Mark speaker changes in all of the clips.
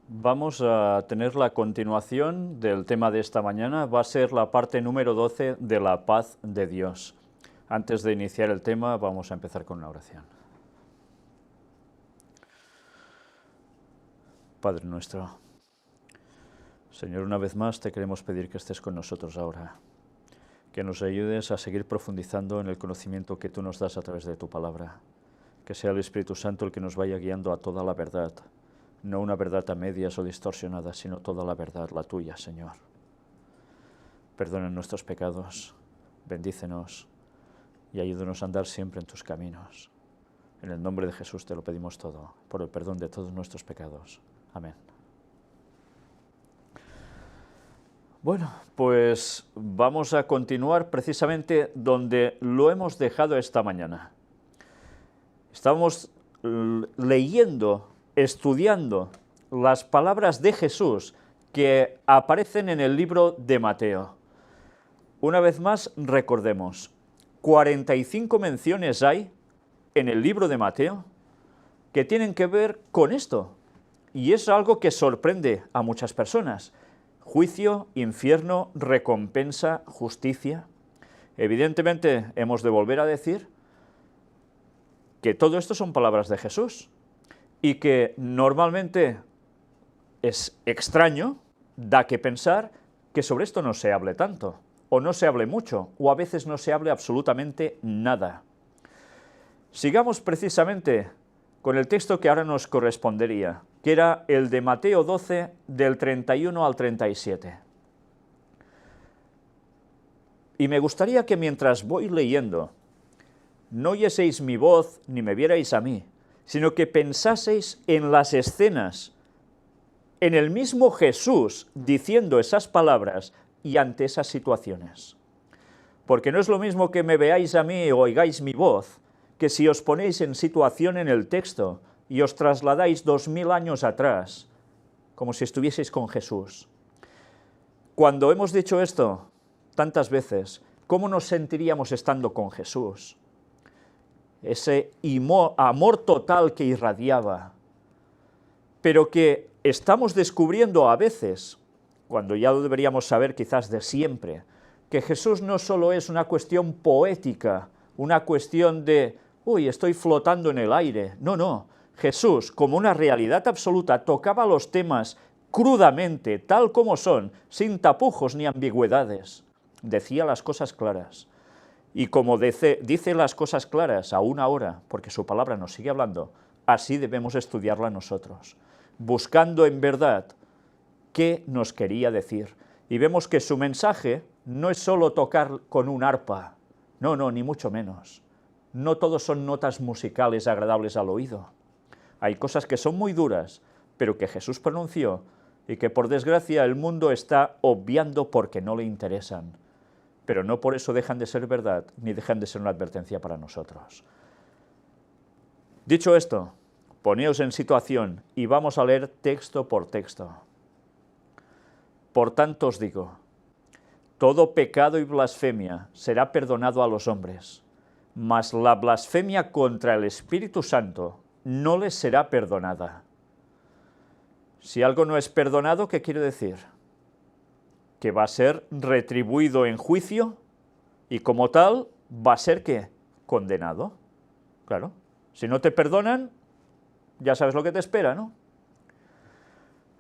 Speaker 1: Vamos a tener la continuación del tema de esta mañana, va a ser la parte número 12 de la paz de Dios. Antes de iniciar el tema, vamos a empezar con una oración. Padre nuestro, Señor, una vez más te queremos pedir que estés con nosotros ahora, que nos ayudes a seguir profundizando en el conocimiento que tú nos das a través de tu palabra, que sea el Espíritu Santo el que nos vaya guiando a toda la verdad, no una verdad a medias o distorsionada, sino toda la verdad, la tuya, Señor. Perdona nuestros pecados, bendícenos y ayúdanos a andar siempre en tus caminos. En el nombre de Jesús te lo pedimos todo, por el perdón de todos nuestros pecados. Amén. Bueno, pues vamos a continuar precisamente donde lo hemos dejado esta mañana. Estamos leyendo, estudiando las palabras de Jesús que aparecen en el libro de Mateo. Una vez más, recordemos, 45 menciones hay en el libro de Mateo que tienen que ver con esto, y es algo que sorprende a muchas personas. Juicio, infierno, recompensa, justicia. Evidentemente, hemos de volver a decir que todo esto son palabras de Jesús, y que normalmente es extraño, da que pensar que sobre esto no se hable tanto, o no se hable mucho, o a veces no se hable absolutamente nada. Sigamos precisamente con el texto que ahora nos correspondería, que era el de Mateo 12, del 31 al 37. Y me gustaría que mientras voy leyendo, no oyeseis mi voz ni me vierais a mí, sino que pensaseis en las escenas, en el mismo Jesús diciendo esas palabras y ante esas situaciones. Porque no es lo mismo que me veáis a mí o oigáis mi voz, que si os ponéis en situación en el texto y os trasladáis 2000 años atrás, como si estuvieseis con Jesús. Cuando hemos dicho esto tantas veces, ¿cómo nos sentiríamos estando con Jesús? Ese amor total que irradiaba, pero que estamos descubriendo a veces, cuando ya lo deberíamos saber quizás de siempre, que Jesús no solo es una cuestión poética, una cuestión de, uy, estoy flotando en el aire. No, no, Jesús, como una realidad absoluta, tocaba los temas crudamente, tal como son, sin tapujos ni ambigüedades. Decía las cosas claras. Y como dice las cosas claras aún ahora, porque su palabra nos sigue hablando, así debemos estudiarla nosotros, buscando en verdad qué nos quería decir. Y vemos que su mensaje no es solo tocar con un arpa, no, ni mucho menos. No todos son notas musicales agradables al oído. Hay cosas que son muy duras, pero que Jesús pronunció y que por desgracia el mundo está obviando porque no le interesan. Pero no por eso dejan de ser verdad, ni dejan de ser una advertencia para nosotros. Dicho esto, poneos en situación y vamos a leer texto por texto. Por tanto os digo, todo pecado y blasfemia será perdonado a los hombres, mas la blasfemia contra el Espíritu Santo no les será perdonada. Si algo no es perdonado, ¿qué quiere decir? Que va a ser retribuido en juicio y como tal va a ser ¿qué? Condenado. Claro, si no te perdonan, ya sabes lo que te espera, ¿no?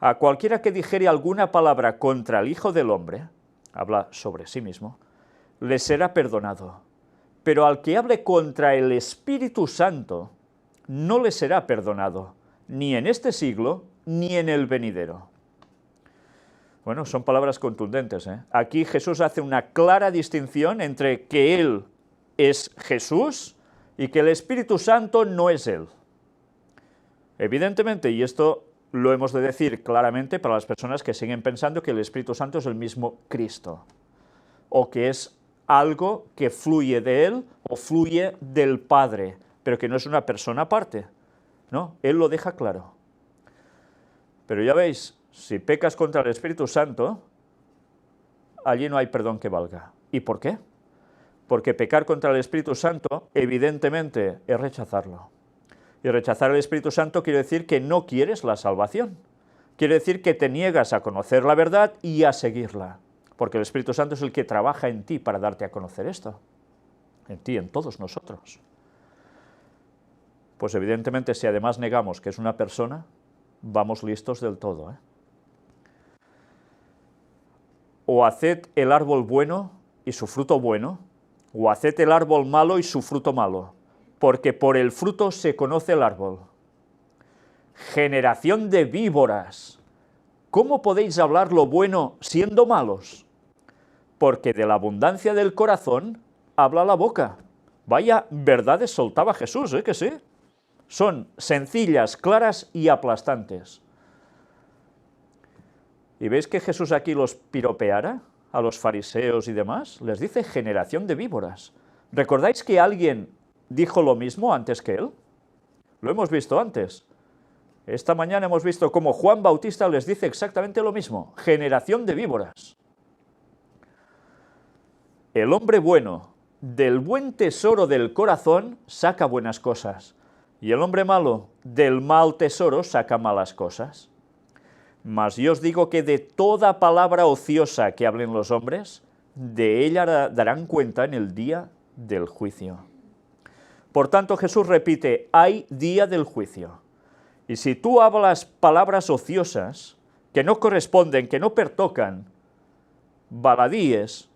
Speaker 1: A cualquiera que dijere alguna palabra contra el Hijo del Hombre, habla sobre sí mismo, le será perdonado, pero al que hable contra el Espíritu Santo, no le será perdonado, ni en este siglo, ni en el venidero. Bueno, son palabras contundentes, ¿eh? Aquí Jesús hace una clara distinción entre que Él es Jesús y que el Espíritu Santo no es Él. Evidentemente, y esto lo hemos de decir claramente para las personas que siguen pensando que el Espíritu Santo es el mismo Cristo, o que es algo que fluye de Él o fluye del Padre, pero que no es una persona aparte, ¿no? Él lo deja claro. Pero ya veis, si pecas contra el Espíritu Santo, allí no hay perdón que valga. ¿Y por qué? Porque pecar contra el Espíritu Santo, evidentemente, es rechazarlo. Y rechazar el Espíritu Santo quiere decir que no quieres la salvación. quiere decir que te niegas a conocer la verdad y a seguirla, porque el Espíritu Santo es el que trabaja en ti para darte a conocer esto, en ti, en todos nosotros. Pues evidentemente si además negamos que es una persona, vamos listos del todo, ¿eh? O haced el árbol bueno y su fruto bueno, o haced el árbol malo y su fruto malo, porque por el fruto se conoce el árbol. Generación de víboras, ¿cómo podéis hablar lo bueno siendo malos? Porque de la abundancia del corazón habla la boca. Vaya verdades soltaba Jesús, ¿eh? Que sí. Son sencillas, claras y aplastantes. ¿Y veis que Jesús aquí los piropeara a los fariseos y demás? Les dice generación de víboras. ¿Recordáis que alguien dijo lo mismo antes que él? Lo hemos visto antes. Esta mañana hemos visto cómo Juan Bautista les dice exactamente lo mismo, generación de víboras. El hombre bueno, del buen tesoro del corazón, saca buenas cosas, y el hombre malo, del mal tesoro, saca malas cosas. Mas yo os digo que de toda palabra ociosa que hablen los hombres, de ella darán cuenta en el día del juicio. Por tanto, Jesús repite, hay día del juicio. Y si tú hablas palabras ociosas, que no corresponden, que no pertocan, baladíes,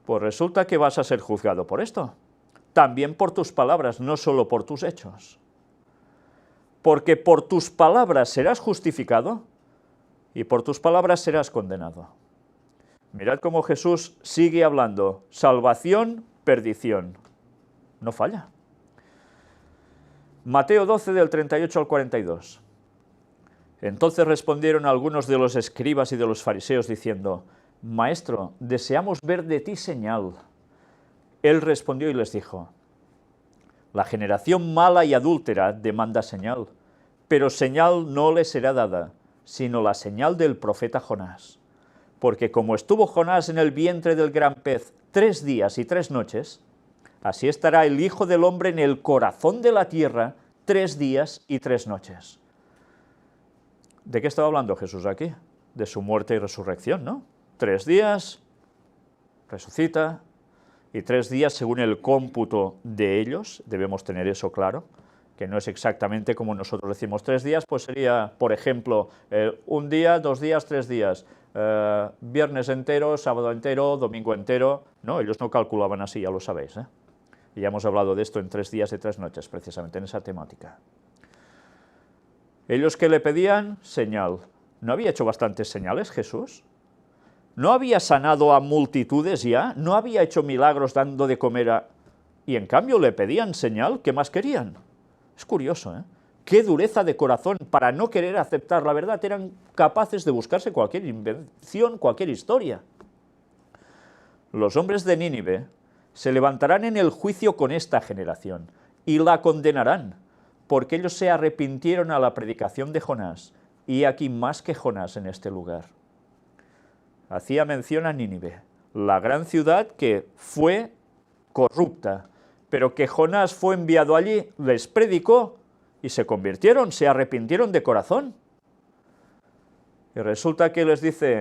Speaker 1: pues resulta que vas a ser juzgado por esto. También por tus palabras, no solo por tus hechos. Porque por tus palabras serás justificado y por tus palabras serás condenado. Mirad cómo Jesús sigue hablando, salvación, perdición. No falla. Mateo 12, del 38 al 42. Entonces respondieron algunos de los escribas y de los fariseos diciendo, Maestro, deseamos ver de ti señal. Él respondió y les dijo, la generación mala y adúltera demanda señal, pero señal no le será dada, sino la señal del profeta Jonás. Porque como estuvo Jonás en el vientre del gran pez 3 días y 3 noches, así estará el Hijo del Hombre en el corazón de la tierra 3 días y 3 noches. ¿De qué estaba hablando Jesús aquí? De su muerte y resurrección, ¿no? 3 días, resucita, y 3 días según el cómputo de ellos, debemos tener eso claro, que no es exactamente como nosotros decimos 3 días, pues sería, por ejemplo, 1 día, 2 días, 3 días, viernes entero, sábado entero, domingo entero. No, ellos no calculaban así, ya lo sabéis, ¿eh? Y ya hemos hablado de esto en 3 días y 3 noches, precisamente en esa temática. Ellos que le pedían señal. ¿No había hecho bastantes señales Jesús? ¿No había sanado a multitudes ya? ¿No había hecho milagros dando de comer a...? Y en cambio le pedían señal, ¿qué más querían? Es curioso, ¿eh? Qué dureza de corazón para no querer aceptar la verdad. Eran capaces de buscarse cualquier invención, cualquier historia. Los hombres de Nínive se levantarán en el juicio con esta generación y la condenarán, porque ellos se arrepintieron a la predicación de Jonás, y aquí más que Jonás en este lugar. Hacía mención a Nínive, la gran ciudad que fue corrupta, pero que Jonás fue enviado allí, les predicó y se convirtieron, se arrepintieron de corazón. Y resulta que les dice,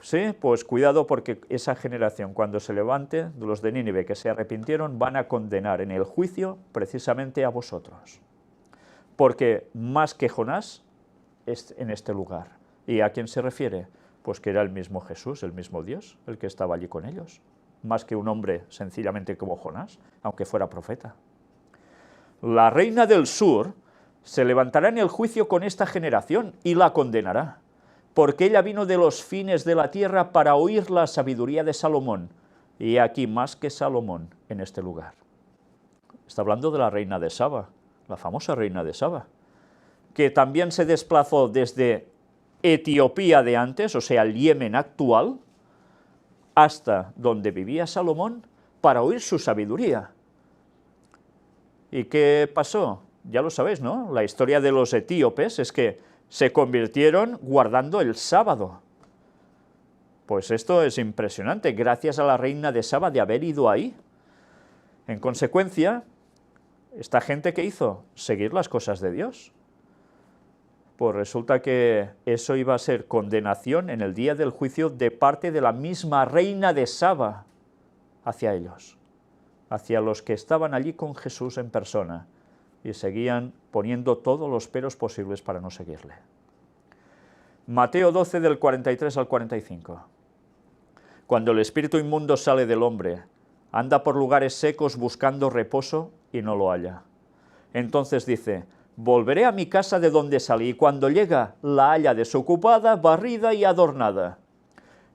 Speaker 1: sí, pues cuidado porque esa generación cuando se levante, de los de Nínive que se arrepintieron, van a condenar en el juicio precisamente a vosotros. Porque más que Jonás es en este lugar. ¿Y a quién se refiere? Pues que era el mismo Jesús, el mismo Dios, el que estaba allí con ellos. Más que un hombre sencillamente como Jonás, aunque fuera profeta. La reina del sur se levantará en el juicio con esta generación y la condenará, porque ella vino de los fines de la tierra para oír la sabiduría de Salomón, y aquí más que Salomón en este lugar. Está hablando de la reina de Saba, la famosa reina de Saba, que también se desplazó desde Etiopía de antes, o sea, el Yemen actual, hasta donde vivía Salomón, para oír su sabiduría. ¿Y qué pasó? Ya lo sabéis, ¿no? La historia de los etíopes es que se convirtieron guardando el sábado. Pues esto es impresionante, gracias a la reina de Saba de haber ido ahí. En consecuencia, esta gente, ¿qué hizo? Seguir las cosas de Dios. Pues resulta que eso iba a ser condenación en el día del juicio de parte de la misma reina de Saba hacia ellos, hacia los que estaban allí con Jesús en persona y seguían poniendo todos los peros posibles para no seguirle. Mateo 12 del 43 al 45. Cuando el espíritu inmundo sale del hombre, anda por lugares secos buscando reposo y no lo halla. Entonces dice: volveré a mi casa de donde salí, y cuando llega la halla desocupada, barrida y adornada.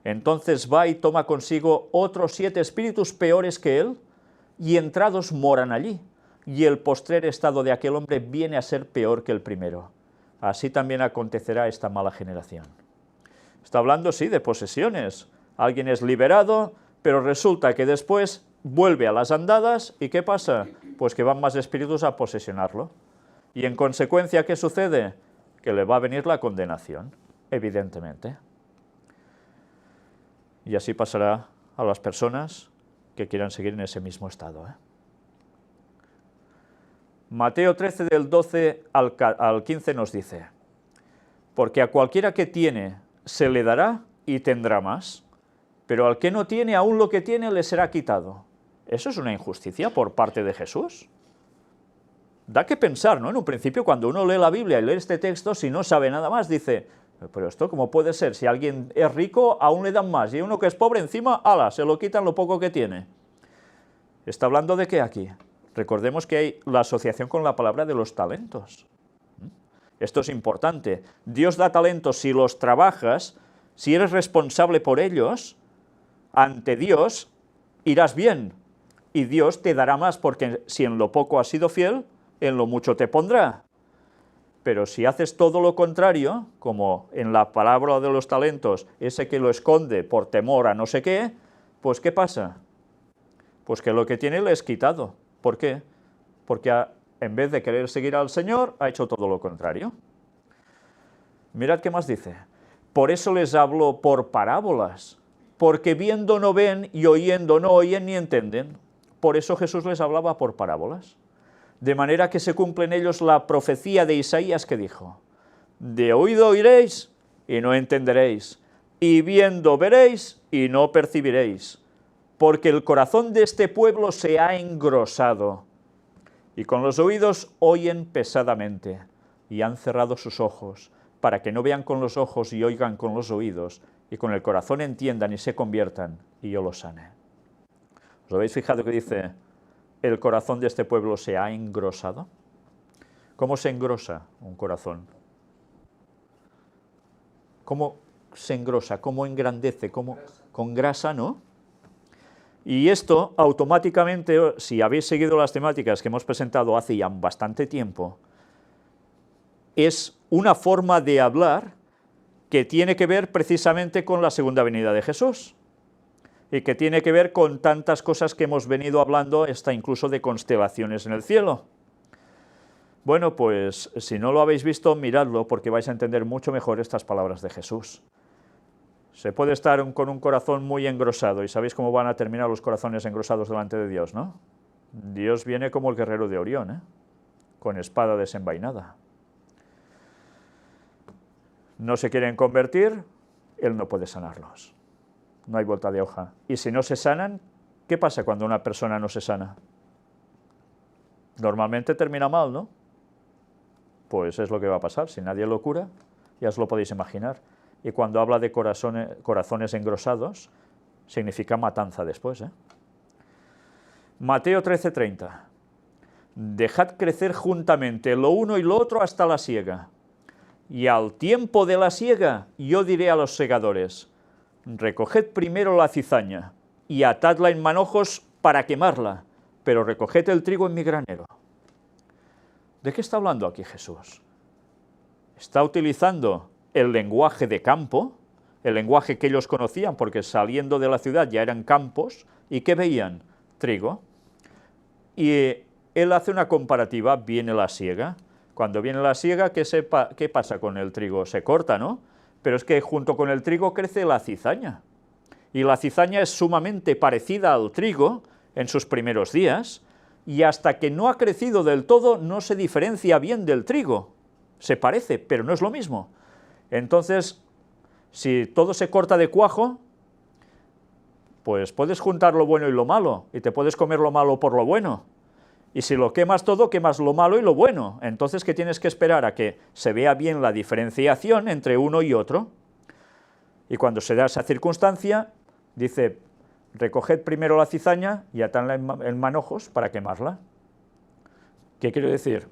Speaker 1: Entonces va y toma consigo otros 7 espíritus peores que él, y entrados moran allí, y el postrer estado de aquel hombre viene a ser peor que el primero. Así también acontecerá a esta mala generación. Está hablando, sí, de posesiones. Alguien es liberado, pero resulta que después vuelve a las andadas, ¿y qué pasa? Pues que van más espíritus a posesionarlo. Y en consecuencia, ¿qué sucede? Que le va a venir la condenación, evidentemente. Y así pasará a las personas que quieran seguir en ese mismo estado. Mateo 13, del 12 al 15 nos dice: porque a cualquiera que tiene se le dará y tendrá más, pero al que no tiene, aún lo que tiene le será quitado. ¿Eso es una injusticia por parte de Jesús? Da que pensar, ¿no? En un principio, cuando uno lee la Biblia y lee este texto, si no sabe nada más, dice: pero esto, ¿cómo puede ser? Si alguien es rico, aún le dan más, y uno que es pobre, encima, ¡hala!, se lo quitan lo poco que tiene. ¿Está hablando de qué aquí? Recordemos que hay la asociación con la palabra de los talentos. Esto es importante. Dios da talentos si los trabajas, si eres responsable por ellos, ante Dios irás bien, y Dios te dará más, porque si en lo poco has sido fiel, en lo mucho te pondrá. Pero si haces todo lo contrario, como en la parábola de los talentos, ese que lo esconde por temor a no sé qué, pues ¿qué pasa? Pues que lo que tiene le es quitado. ¿Por qué? Porque en vez de querer seguir al Señor, ha hecho todo lo contrario. Mirad qué más dice: por eso les hablo por parábolas, porque viendo no ven y oyendo no oyen ni entienden. Por eso Jesús les hablaba por parábolas. De manera que se cumple en ellos la profecía de Isaías que dijo: de oído oiréis y no entenderéis, y viendo veréis y no percibiréis, porque el corazón de este pueblo se ha engrosado, y con los oídos oyen pesadamente, y han cerrado sus ojos, para que no vean con los ojos y oigan con los oídos, y con el corazón entiendan y se conviertan, y yo los sane. ¿Os habéis fijado que dice: el corazón de este pueblo se ha engrosado? ¿Cómo se engrosa un corazón? ¿Cómo se engrosa? ¿Cómo engrandece? ¿Cómo? Con grasa, ¿no? Y esto automáticamente, si habéis seguido las temáticas que hemos presentado hace ya bastante tiempo, es una forma de hablar que tiene que ver precisamente con la segunda venida de Jesús, y que tiene que ver con tantas cosas que hemos venido hablando, hasta incluso de constelaciones en el cielo. Bueno, pues si no lo habéis visto, miradlo, porque vais a entender mucho mejor estas palabras de Jesús. Se puede estar con un corazón muy engrosado, y sabéis cómo van a terminar los corazones engrosados delante de Dios, ¿no? Dios viene como el guerrero de Orión, con espada desenvainada. No se quieren convertir, Él no puede sanarlos. No hay vuelta de hoja. Y si no se sanan, ¿qué pasa cuando una persona no se sana? Normalmente termina mal, ¿no? Pues es lo que va a pasar. Si nadie lo cura, ya os lo podéis imaginar. Y cuando habla de corazones engrosados, significa matanza después, Mateo 13:30. Dejad crecer juntamente lo uno y lo otro hasta la siega. Y al tiempo de la siega, yo diré a los segadores: recoged primero la cizaña y atadla en manojos para quemarla, pero recoged el trigo en mi granero. ¿De qué está hablando aquí Jesús? Está utilizando el lenguaje de campo, el lenguaje que ellos conocían, porque saliendo de la ciudad ya eran campos, ¿y qué veían? Trigo. Y él hace una comparativa: viene la siega. Cuando viene la siega, ¿qué pasa con el trigo? Se corta, ¿no? Pero es que junto con el trigo crece la cizaña. Y la cizaña es sumamente parecida al trigo en sus primeros días, y hasta que no ha crecido del todo no se diferencia bien del trigo. se parece, pero no es lo mismo. Entonces, si todo se corta de cuajo, pues puedes juntar lo bueno y lo malo, y te puedes comer lo malo por lo bueno. Y si lo quemas todo, quemas lo malo y lo bueno. Entonces, ¿qué tienes que esperar? A que se vea bien la diferenciación entre uno y otro. Y cuando se da esa circunstancia, dice, recoged primero la cizaña y atadla en manojos para quemarla. ¿Qué quiere decir?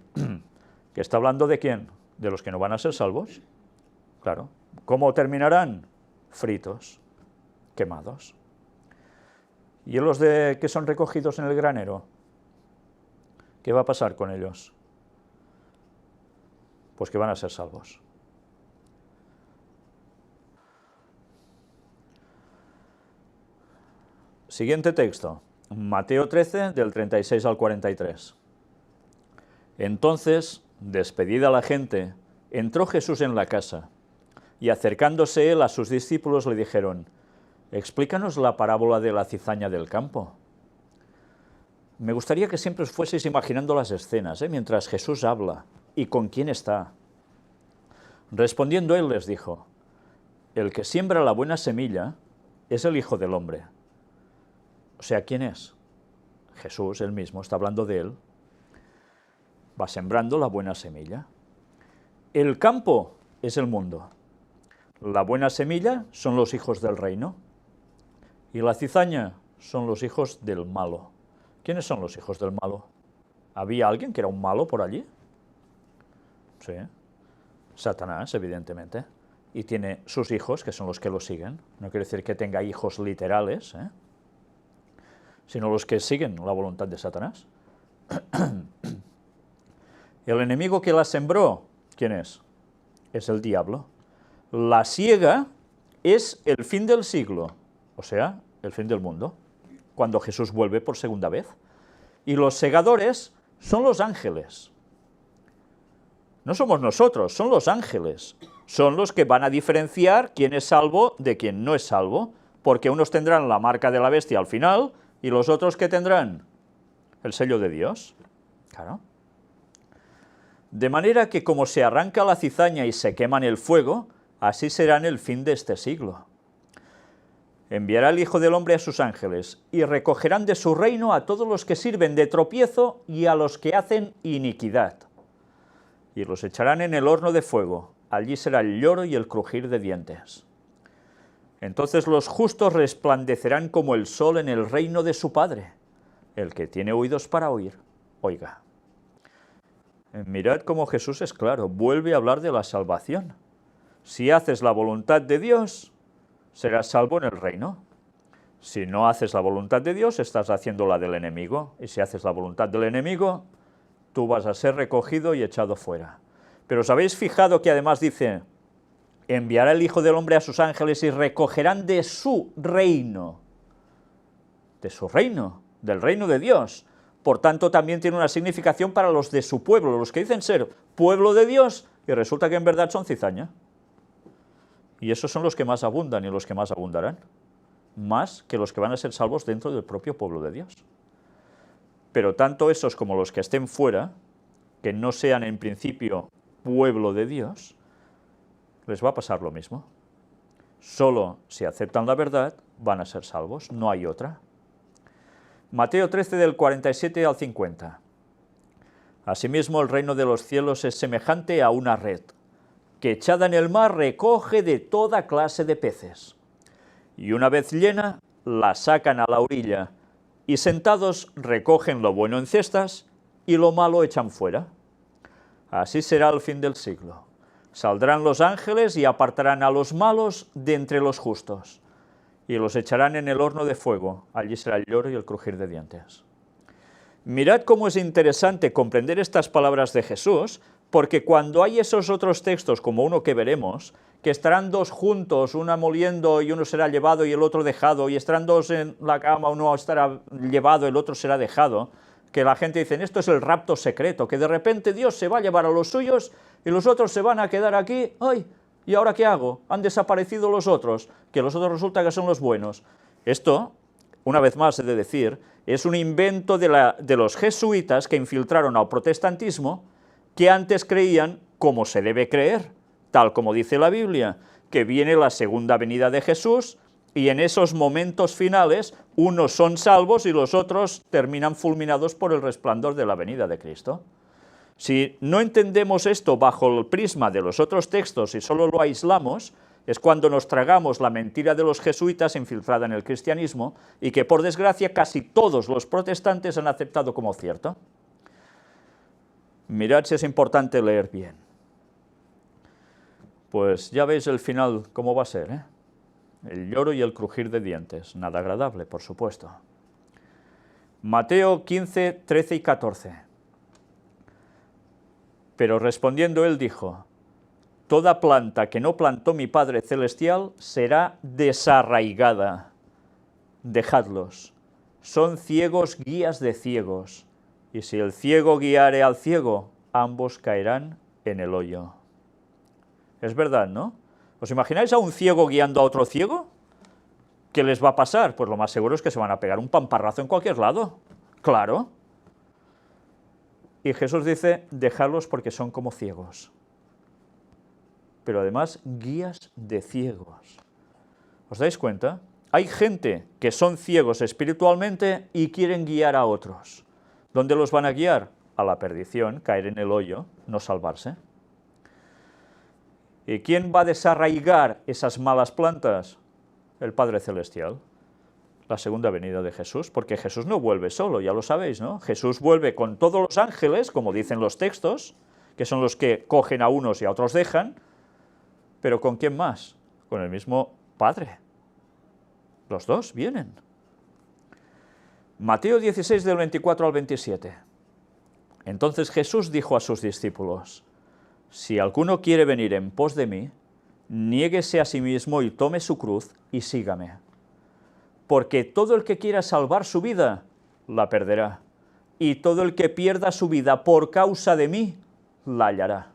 Speaker 1: ¿Que está hablando de quién? ¿De los que no van a ser salvos? Claro. ¿Cómo terminarán? Fritos, quemados. ¿Y los que son recogidos en el granero? ¿Qué va a pasar con ellos? Pues que van a ser salvos. Siguiente texto, Mateo 13, del 36 al 43. Entonces, despedida la gente, entró Jesús en la casa, y acercándose él a sus discípulos le dijeron, explícanos la parábola de la cizaña del campo. Me gustaría que siempre os fueseis imaginando las escenas, mientras Jesús habla, y con quién está. Respondiendo él les dijo, el que siembra la buena semilla es el Hijo del Hombre. O sea, ¿quién es? Jesús, él mismo, está hablando de él. Va sembrando la buena semilla. El campo es el mundo. La buena semilla son los hijos del reino. Y la cizaña son los hijos del malo. ¿Quiénes son los hijos del malo? ¿Había alguien que era un malo por allí? Sí. Satanás, evidentemente. Y tiene sus hijos, que son los que lo siguen. No quiere decir que tenga hijos literales, sino los que siguen la voluntad de Satanás. El enemigo que la sembró, ¿quién es? Es el diablo. La siega es el fin del siglo, o sea, el fin del mundo, cuando Jesús vuelve por segunda vez. Y los segadores son los ángeles. No somos nosotros, son los ángeles. Son los que van a diferenciar quién es salvo de quién no es salvo, porque unos tendrán la marca de la bestia al final, y los otros ¿qué tendrán? El sello de Dios. Claro. De manera que como se arranca la cizaña y se quema en el fuego, así será en el fin de este siglo. Enviará el Hijo del Hombre a sus ángeles, y recogerán de su reino a todos los que sirven de tropiezo y a los que hacen iniquidad. Y los echarán en el horno de fuego, allí será el lloro y el crujir de dientes. Entonces los justos resplandecerán como el sol en el reino de su Padre. El que tiene oídos para oír, oiga. Mirad cómo Jesús es claro, vuelve a hablar de la salvación. Si haces la voluntad de Dios, serás salvo en el reino. Si no haces la voluntad de Dios, estás haciendo la del enemigo. Y si haces la voluntad del enemigo, tú vas a ser recogido y echado fuera. Pero ¿os habéis fijado que además dice, enviará el Hijo del Hombre a sus ángeles y recogerán de su reino? De su reino, del reino de Dios. Por tanto, también tiene una significación para los de su pueblo, los que dicen ser pueblo de Dios, y resulta que en verdad son cizaña. Y esos son los que más abundan y los que más abundarán, más que los que van a ser salvos dentro del propio pueblo de Dios. Pero tanto esos como los que estén fuera, que no sean en principio pueblo de Dios, les va a pasar lo mismo. Solo si aceptan la verdad van a ser salvos, no hay otra. Mateo 13 del 47 al 50. Asimismo el reino de los cielos es semejante a una red, que echada en el mar recoge de toda clase de peces. Y una vez llena, la sacan a la orilla, y sentados recogen lo bueno en cestas, y lo malo echan fuera. Así será el fin del siglo. Saldrán los ángeles y apartarán a los malos de entre los justos, y los echarán en el horno de fuego, allí será el lloro y el crujir de dientes. Mirad cómo es interesante comprender estas palabras de Jesús, porque cuando hay esos otros textos, como uno que veremos, que estarán dos juntos, uno moliendo y uno será llevado y el otro dejado, y estarán dos en la cama, uno estará llevado, el otro será dejado, que la gente dice, esto es el rapto secreto, que de repente Dios se va a llevar a los suyos y los otros se van a quedar aquí, ¡ay! ¿Y ahora qué hago? Han desaparecido los otros, que los otros resulta que son los buenos. Esto, una vez más he de decir, es un invento de los jesuitas que infiltraron al protestantismo, que antes creían, como se debe creer, tal como dice la Biblia, que viene la segunda venida de Jesús, y en esos momentos finales unos son salvos y los otros terminan fulminados por el resplandor de la venida de Cristo. Si no entendemos esto bajo el prisma de los otros textos y solo lo aislamos, es cuando nos tragamos la mentira de los jesuitas infiltrada en el cristianismo y que por desgracia casi todos los protestantes han aceptado como cierto. Mirad si es importante leer bien. Pues ya veis el final cómo va a ser, ¿eh? El lloro y el crujir de dientes, nada agradable, por supuesto. Mateo 15, 13 y 14. Pero respondiendo él dijo: toda planta que no plantó mi Padre Celestial será desarraigada. Dejadlos, son ciegos guías de ciegos, y si el ciego guiare al ciego, ambos caerán en el hoyo. Es verdad, ¿no? ¿Os imagináis a un ciego guiando a otro ciego? ¿Qué les va a pasar? Pues lo más seguro es que se van a pegar un pamparrazo en cualquier lado. Claro. Y Jesús dice, dejadlos porque son como ciegos. Pero además, guías de ciegos. ¿Os dais cuenta? Hay gente que son ciegos espiritualmente y quieren guiar a otros. ¿Dónde los van a guiar? A la perdición, caer en el hoyo, no salvarse. ¿Y quién va a desarraigar esas malas plantas? El Padre Celestial. La segunda venida de Jesús, porque Jesús no vuelve solo, ya lo sabéis, ¿no? Jesús vuelve con todos los ángeles, como dicen los textos, que son los que cogen a unos y a otros dejan, pero ¿con quién más? Con el mismo Padre. Los dos vienen. Mateo 16, del 24 al 27. Entonces Jesús dijo a sus discípulos: si alguno quiere venir en pos de mí, niéguese a sí mismo y tome su cruz y sígame. Porque todo el que quiera salvar su vida, la perderá, y todo el que pierda su vida por causa de mí, la hallará.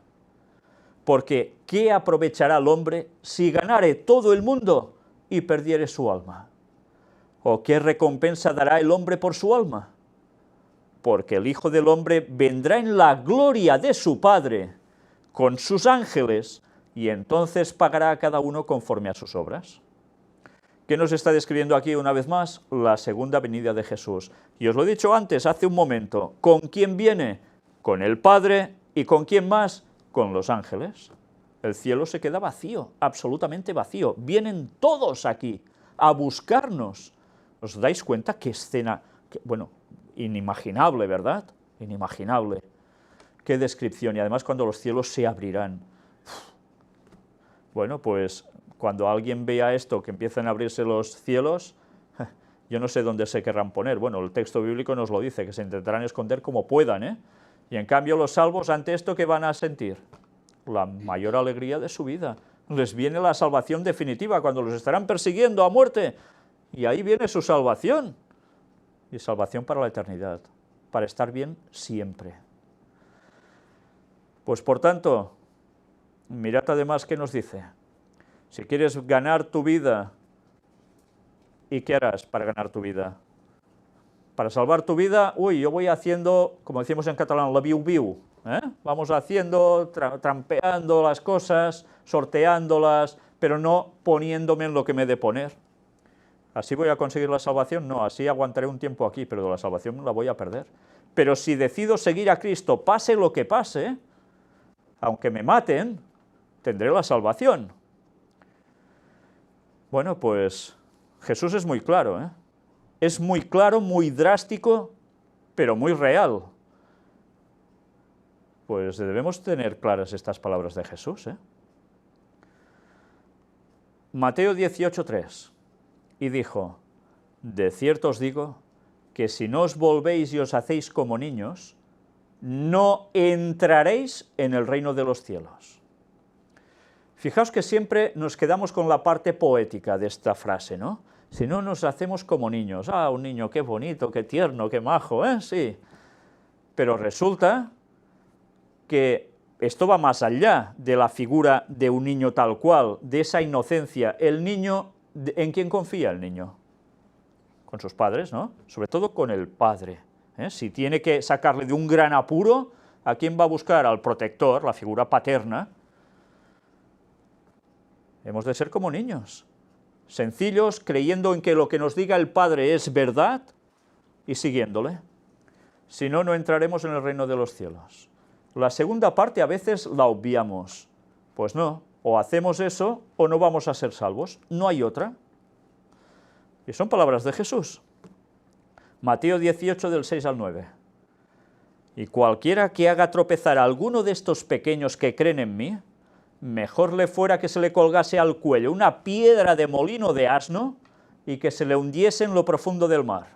Speaker 1: Porque ¿qué aprovechará el hombre si ganare todo el mundo y perdiere su alma? ¿O qué recompensa dará el hombre por su alma? Porque el Hijo del Hombre vendrá en la gloria de su Padre con sus ángeles, y entonces pagará a cada uno conforme a sus obras. ¿Qué nos está describiendo aquí una vez más? La segunda venida de Jesús. Y os lo he dicho antes, hace un momento, ¿con quién viene? Con el Padre, ¿y con quién más? Con los ángeles. El cielo se queda vacío, absolutamente vacío. Vienen todos aquí a buscarnos. ¿Os dais cuenta qué escena? Bueno, inimaginable, ¿verdad? Inimaginable. Qué descripción, y además cuando los cielos se abrirán. Bueno, pues cuando alguien vea esto, que empiezan a abrirse los cielos, yo no sé dónde se querrán poner. Bueno, el texto bíblico nos lo dice, que se intentarán esconder como puedan, ¿eh? Y en cambio los salvos, ante esto, ¿qué van a sentir? La mayor alegría de su vida. Les viene la salvación definitiva, cuando los estarán persiguiendo a muerte. Y ahí viene su salvación. Y salvación para la eternidad, para estar bien siempre. Pues por tanto, mirad además qué nos dice. Si quieres ganar tu vida, ¿y qué harás para ganar tu vida? Para salvar tu vida, yo voy haciendo, como decimos en catalán, la viu-viu, ¿eh? Vamos haciendo, trampeando las cosas, sorteándolas, pero no poniéndome en lo que me he de poner. ¿Así voy a conseguir la salvación? No, así aguantaré un tiempo aquí, pero la salvación la voy a perder. Pero si decido seguir a Cristo, pase lo que pase, aunque me maten, tendré la salvación. Bueno, pues Jesús es muy claro, ¿eh? Es muy claro, muy drástico, pero muy real. Pues debemos tener claras estas palabras de Jesús, ¿eh? Mateo 18:3. Y dijo: de cierto os digo, que si no os volvéis y os hacéis como niños, no entraréis en el reino de los cielos. Fijaos que siempre nos quedamos con la parte poética de esta frase, ¿no? Si no nos hacemos como niños. Ah, un niño, qué bonito, qué tierno, qué majo, ¿eh? Sí. Pero resulta que esto va más allá de la figura de un niño tal cual, de esa inocencia. El niño, ¿en quién confía el niño? Con sus padres, ¿no? Sobre todo con el padre, ¿eh? Si tiene que sacarle de un gran apuro, ¿a quién va a buscar? Al protector, la figura paterna. Hemos de ser como niños, sencillos, creyendo en que lo que nos diga el Padre es verdad y siguiéndole. Si no, no entraremos en el reino de los cielos. La segunda parte a veces la obviamos. Pues no, o hacemos eso o no vamos a ser salvos. No hay otra. Y son palabras de Jesús. Mateo 18, del 6 al 9. Y cualquiera que haga tropezar a alguno de estos pequeños que creen en mí, mejor le fuera que se le colgase al cuello una piedra de molino de asno y que se le hundiese en lo profundo del mar.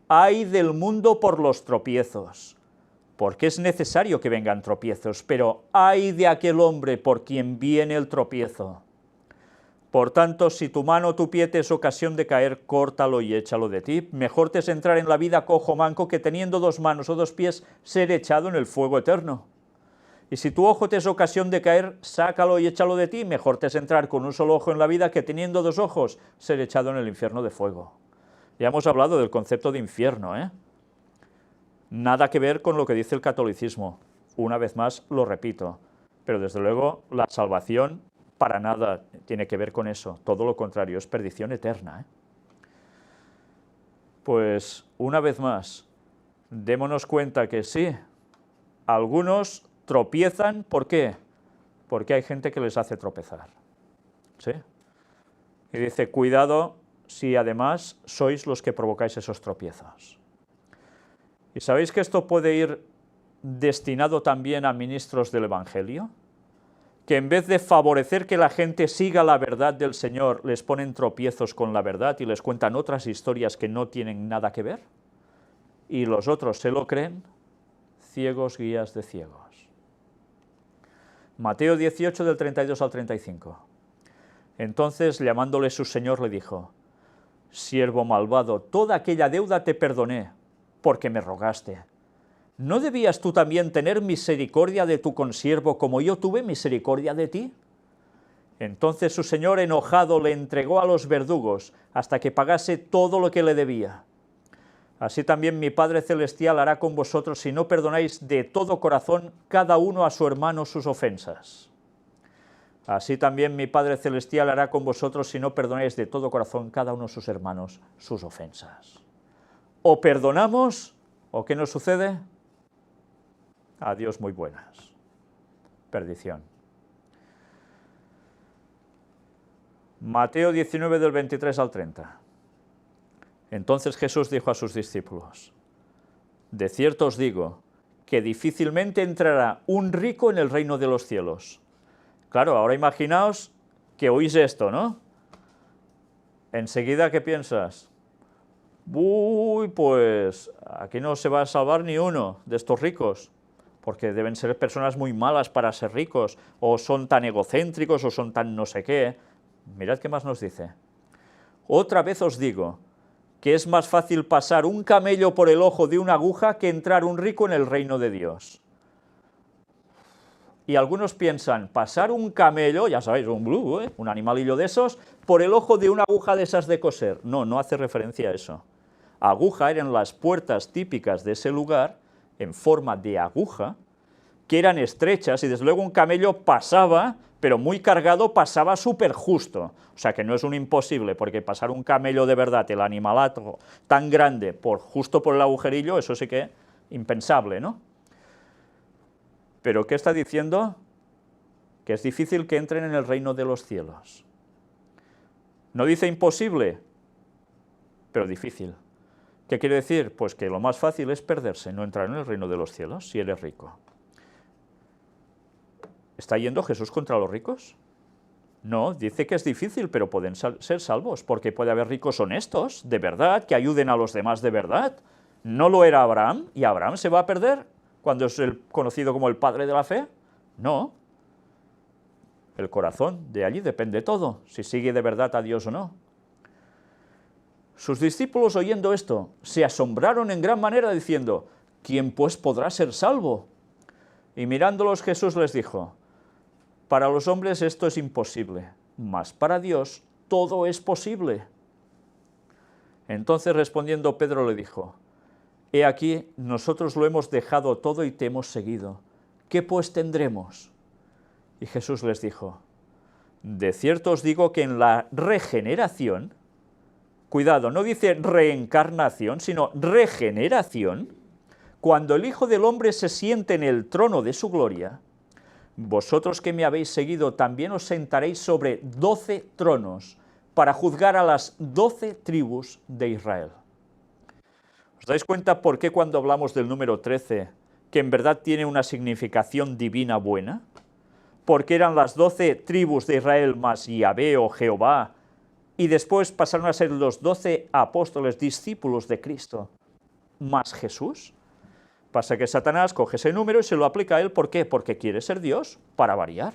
Speaker 1: Ay del mundo por los tropiezos, porque es necesario que vengan tropiezos, pero ay de aquel hombre por quien viene el tropiezo. Por tanto, si tu mano o tu pie te es ocasión de caer, córtalo y échalo de ti. Mejor te es entrar en la vida cojo manco que teniendo 2 manos o 2 pies ser echado en el fuego eterno. Y si tu ojo te es ocasión de caer, sácalo y échalo de ti. Mejor te es entrar con un solo ojo en la vida que teniendo 2 ojos ser echado en el infierno de fuego. Ya hemos hablado del concepto de infierno, ¿eh? Nada que ver con lo que dice el catolicismo. Una vez más lo repito, pero desde luego la salvación para nada tiene que ver con eso, todo lo contrario, es perdición eterna, ¿eh? Pues una vez más, démonos cuenta que sí, algunos tropiezan, ¿por qué? Porque hay gente que les hace tropezar, ¿sí? Y dice, cuidado si además sois los que provocáis esos tropiezos. ¿Y sabéis que esto puede ir destinado también a ministros del Evangelio? Que en vez de favorecer que la gente siga la verdad del Señor, les ponen tropiezos con la verdad y les cuentan otras historias que no tienen nada que ver, y los otros se lo creen, ciegos guías de ciegos. Mateo 18, del 32 al 35. Entonces, llamándole su Señor, le dijo, siervo malvado, toda aquella deuda te perdoné, porque me rogaste. ¿No debías tú también tener misericordia de tu consiervo como yo tuve misericordia de ti? Entonces su señor enojado le entregó a los verdugos hasta que pagase todo lo que le debía. Así también mi Padre Celestial hará con vosotros si no perdonáis de todo corazón cada uno a su hermano sus ofensas. Así también mi Padre Celestial hará con vosotros si no perdonáis de todo corazón cada uno a sus hermanos sus ofensas. O perdonamos, o ¿qué nos sucede? Adiós muy buenas. Perdición. Mateo 19, del 23 al 30. Entonces Jesús dijo a sus discípulos, de cierto os digo, que difícilmente entrará un rico en el reino de los cielos. Claro, ahora imaginaos que oís esto, ¿no? Enseguida, ¿qué piensas? Uy, pues aquí no se va a salvar ni uno de estos ricos, porque deben ser personas muy malas para ser ricos, o son tan egocéntricos, o son tan no sé qué. Mirad qué más nos dice. Otra vez os digo que es más fácil pasar un camello por el ojo de una aguja que entrar un rico en el reino de Dios. Y algunos piensan, pasar un camello, ya sabéis, un animalillo de esos, por el ojo de una aguja de esas de coser. No, no hace referencia a eso. Aguja eran las puertas típicas de ese lugar, en forma de aguja, que eran estrechas, y desde luego un camello pasaba, pero muy cargado, pasaba súper justo. O sea que no es un imposible, porque pasar un camello de verdad, el animalato tan grande, justo por el agujerillo, eso sí que impensable, ¿no? ¿Pero qué está diciendo? Que es difícil que entren en el reino de los cielos. No dice imposible, pero difícil. ¿Qué quiere decir? Pues que lo más fácil es perderse, no entrar en el reino de los cielos si eres rico. ¿Está yendo Jesús contra los ricos? No, dice que es difícil, pero pueden ser salvos, porque puede haber ricos honestos, de verdad, que ayuden a los demás de verdad. ¿No lo era Abraham? ¿Y Abraham se va a perder cuando es conocido como el padre de la fe? No. El corazón, de allí depende todo, si sigue de verdad a Dios o no. Sus discípulos, oyendo esto, se asombraron en gran manera, diciendo, ¿quién pues podrá ser salvo? Y mirándolos Jesús les dijo, para los hombres esto es imposible, mas para Dios todo es posible. Entonces respondiendo Pedro le dijo, He aquí, nosotros lo hemos dejado todo y te hemos seguido. ¿Qué pues tendremos? Y Jesús les dijo, de cierto os digo que en la regeneración, cuidado, no dice reencarnación, sino regeneración, cuando el Hijo del Hombre se siente en el trono de su gloria, vosotros que me habéis seguido también os sentaréis sobre 12 tronos para juzgar a las 12 tribus de Israel. ¿Os dais cuenta por qué cuando hablamos del número 13, que en verdad tiene una significación divina buena? Porque eran las 12 tribus de Israel más Yahvé o Jehová, y después pasaron a ser los 12 apóstoles discípulos de Cristo, más Jesús. Pasa que Satanás coge ese número y se lo aplica a él, ¿por qué? Porque quiere ser Dios, para variar.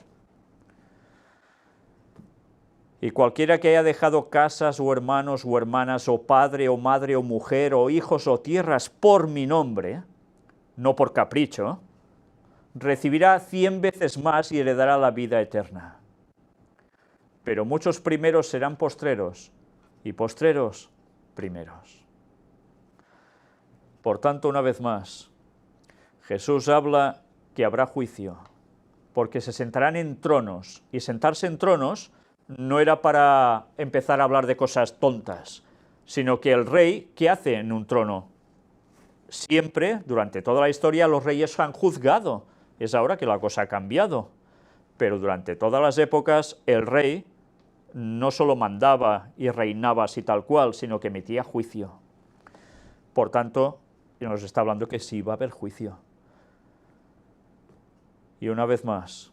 Speaker 1: Y cualquiera que haya dejado casas o hermanos o hermanas o padre o madre o mujer o hijos o tierras por mi nombre, no por capricho, recibirá 100 veces más y heredará la vida eterna. Pero muchos primeros serán postreros y postreros primeros. Por tanto, una vez más, Jesús habla que habrá juicio, porque se sentarán en tronos, y sentarse en tronos no era para empezar a hablar de cosas tontas, sino que el rey, ¿qué hace en un trono? Siempre, durante toda la historia, los reyes han juzgado. Es ahora que la cosa ha cambiado. Pero durante todas las épocas, el rey no solo mandaba y reinaba así tal cual, sino que emitía juicio. Por tanto, nos está hablando que sí va a haber juicio. Y una vez más,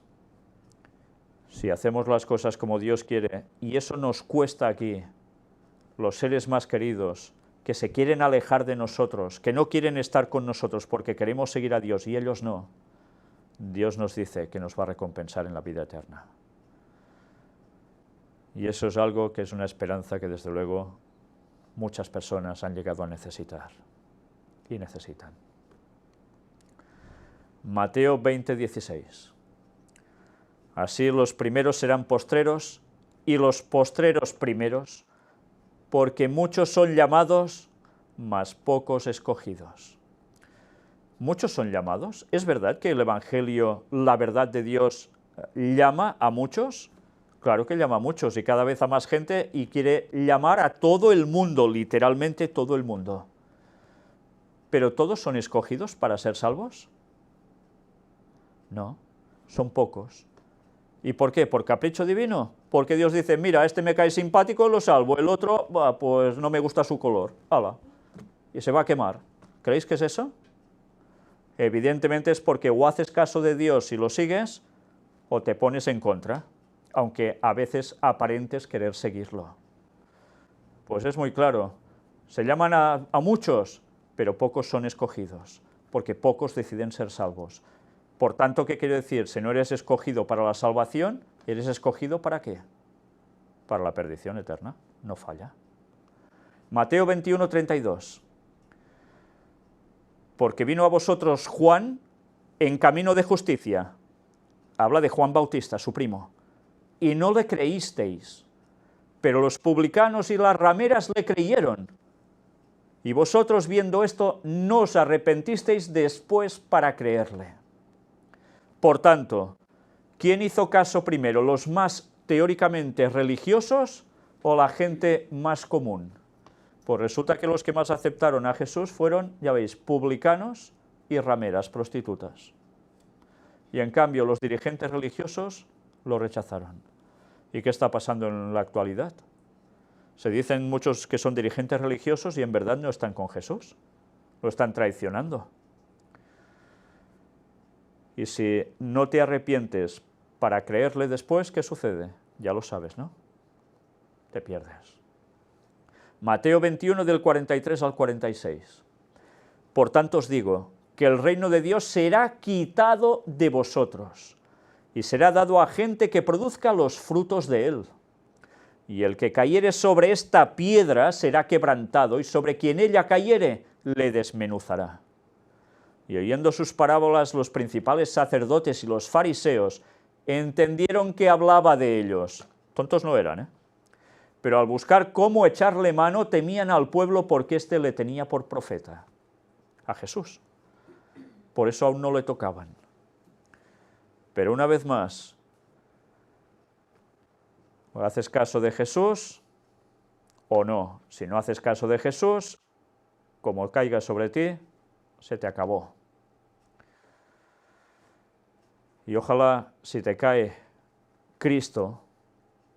Speaker 1: si hacemos las cosas como Dios quiere, y eso nos cuesta aquí, los seres más queridos, que se quieren alejar de nosotros, que no quieren estar con nosotros porque queremos seguir a Dios y ellos no, Dios nos dice que nos va a recompensar en la vida eterna. Y eso es algo que es una esperanza que desde luego muchas personas han llegado a necesitar y necesitan. Mateo 20:16. Así los primeros serán postreros y los postreros primeros, porque muchos son llamados, mas pocos escogidos. ¿Muchos son llamados? ¿Es verdad que el Evangelio, la verdad de Dios, llama a muchos? Claro que llama a muchos y cada vez a más gente y quiere llamar a todo el mundo, literalmente todo el mundo. ¿Pero todos son escogidos para ser salvos? No, son pocos. ¿Y por qué? ¿Por capricho divino? Porque Dios dice, mira, este me cae simpático, lo salvo, el otro, pues no me gusta su color, hala, y se va a quemar. ¿Creéis que es eso? Evidentemente es porque o haces caso de Dios y lo sigues, o te pones en contra, aunque a veces aparentes querer seguirlo. Pues es muy claro, se llaman a muchos, pero pocos son escogidos, porque pocos deciden ser salvos. Por tanto, ¿qué quiere decir? Si no eres escogido para la salvación, ¿eres escogido para qué? Para la perdición eterna, no falla. Mateo 21:32. Porque vino a vosotros Juan en camino de justicia. Habla de Juan Bautista, su primo. Y no le creísteis, pero los publicanos y las rameras le creyeron. Y vosotros, viendo esto, no os arrepentisteis después para creerle. Por tanto, ¿quién hizo caso primero, los más teóricamente religiosos o la gente más común? Pues resulta que los que más aceptaron a Jesús fueron, ya veis, publicanos y rameras, prostitutas. Y en cambio los dirigentes religiosos lo rechazaron. ¿Y qué está pasando en la actualidad? Se dicen muchos que son dirigentes religiosos y en verdad no están con Jesús, lo están traicionando. Y si no te arrepientes para creerle después, ¿qué sucede? Ya lo sabes, ¿no? Te pierdes. Mateo 21, del 43 al 46. Por tanto os digo que el reino de Dios será quitado de vosotros y será dado a gente que produzca los frutos de él. Y el que cayere sobre esta piedra será quebrantado, y sobre quien ella cayere le desmenuzará. Y oyendo sus parábolas, los principales sacerdotes y los fariseos entendieron que hablaba de ellos. Tontos no eran, ¿eh? Pero al buscar cómo echarle mano, temían al pueblo porque éste le tenía por profeta. a Jesús. Por eso aún no le tocaban. Pero una vez más, o haces caso de Jesús o no. Si no haces caso de Jesús, como caiga sobre ti, se te acabó. Y ojalá, si te cae Cristo,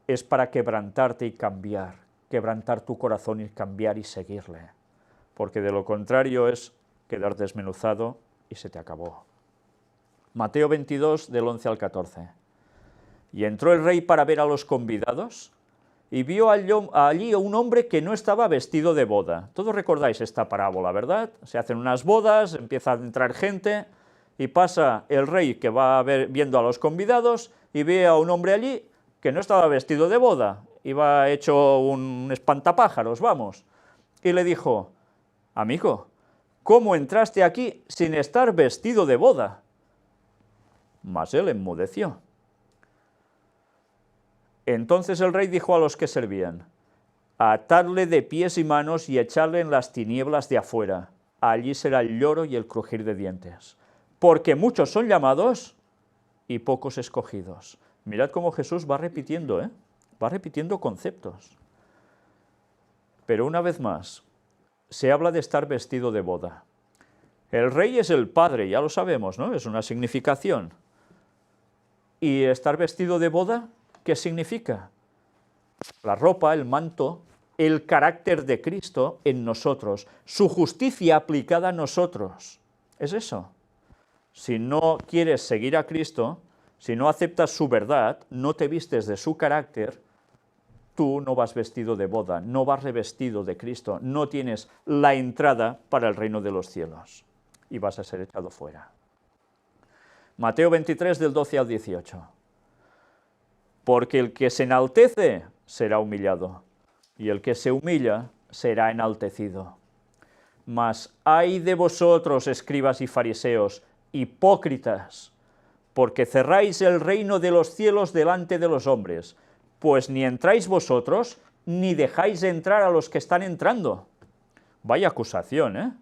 Speaker 1: es para quebrantarte y cambiar, quebrantar tu corazón y cambiar y seguirle. Porque de lo contrario es quedar desmenuzado y se te acabó. Mateo 22, del 11 al 14. Y entró el rey para ver a los convidados, y vio allí a un hombre que no estaba vestido de boda. Todos recordáis esta parábola, ¿verdad? Se hacen unas bodas, empieza a entrar gente, y pasa el rey que va viendo a los convidados, y ve a un hombre allí que no estaba vestido de boda, iba hecho un espantapájaros, vamos. Y le dijo, amigo, ¿cómo entraste aquí sin estar vestido de boda? Mas él enmudeció. Entonces el rey dijo a los que servían, atadle de pies y manos y echadle en las tinieblas de afuera, allí será el lloro y el crujir de dientes, porque muchos son llamados y pocos escogidos. Mirad cómo Jesús va repitiendo, va repitiendo conceptos. Pero una vez más, se habla de estar vestido de boda. El rey es el padre, ya lo sabemos, ¿no? Es una significación. ¿Y estar vestido de boda? ¿Qué significa? La ropa, el manto, el carácter de Cristo en nosotros, su justicia aplicada a nosotros. Es eso. Si no quieres seguir a Cristo, si no aceptas su verdad, no te vistes de su carácter, tú no vas vestido de boda, no vas revestido de Cristo, no tienes la entrada para el reino de los cielos y vas a ser echado fuera. Mateo 23, del 12 al 18. Porque el que se enaltece será humillado, y el que se humilla será enaltecido. Mas ay de vosotros, escribas y fariseos, hipócritas, porque cerráis el reino de los cielos delante de los hombres, pues ni entráis vosotros, ni dejáis entrar a los que están entrando. Vaya acusación, ¿eh?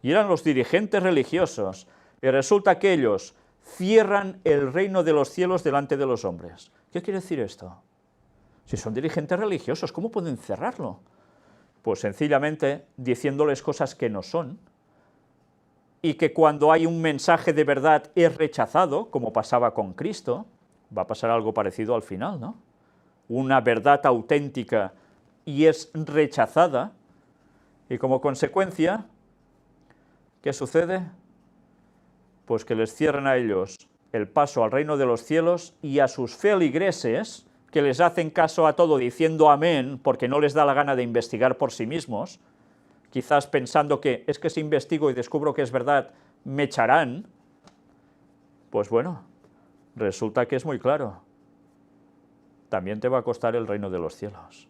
Speaker 1: Y eran los dirigentes religiosos, y resulta que ellos cierran el reino de los cielos delante de los hombres. ¿Qué quiere decir esto? Si son dirigentes religiosos, ¿cómo pueden cerrarlo? Pues sencillamente diciéndoles cosas que no son, y que cuando hay un mensaje de verdad es rechazado, como pasaba con Cristo, va a pasar algo parecido al final, ¿no? Una verdad auténtica y es rechazada, y como consecuencia, ¿qué sucede? Pues que les cierran a ellos el paso al reino de los cielos y a sus feligreses, que les hacen caso a todo diciendo amén, porque no les da la gana de investigar por sí mismos, quizás pensando que es que si investigo y descubro que es verdad, me echarán. Pues bueno, resulta que es muy claro. También te va a costar el reino de los cielos.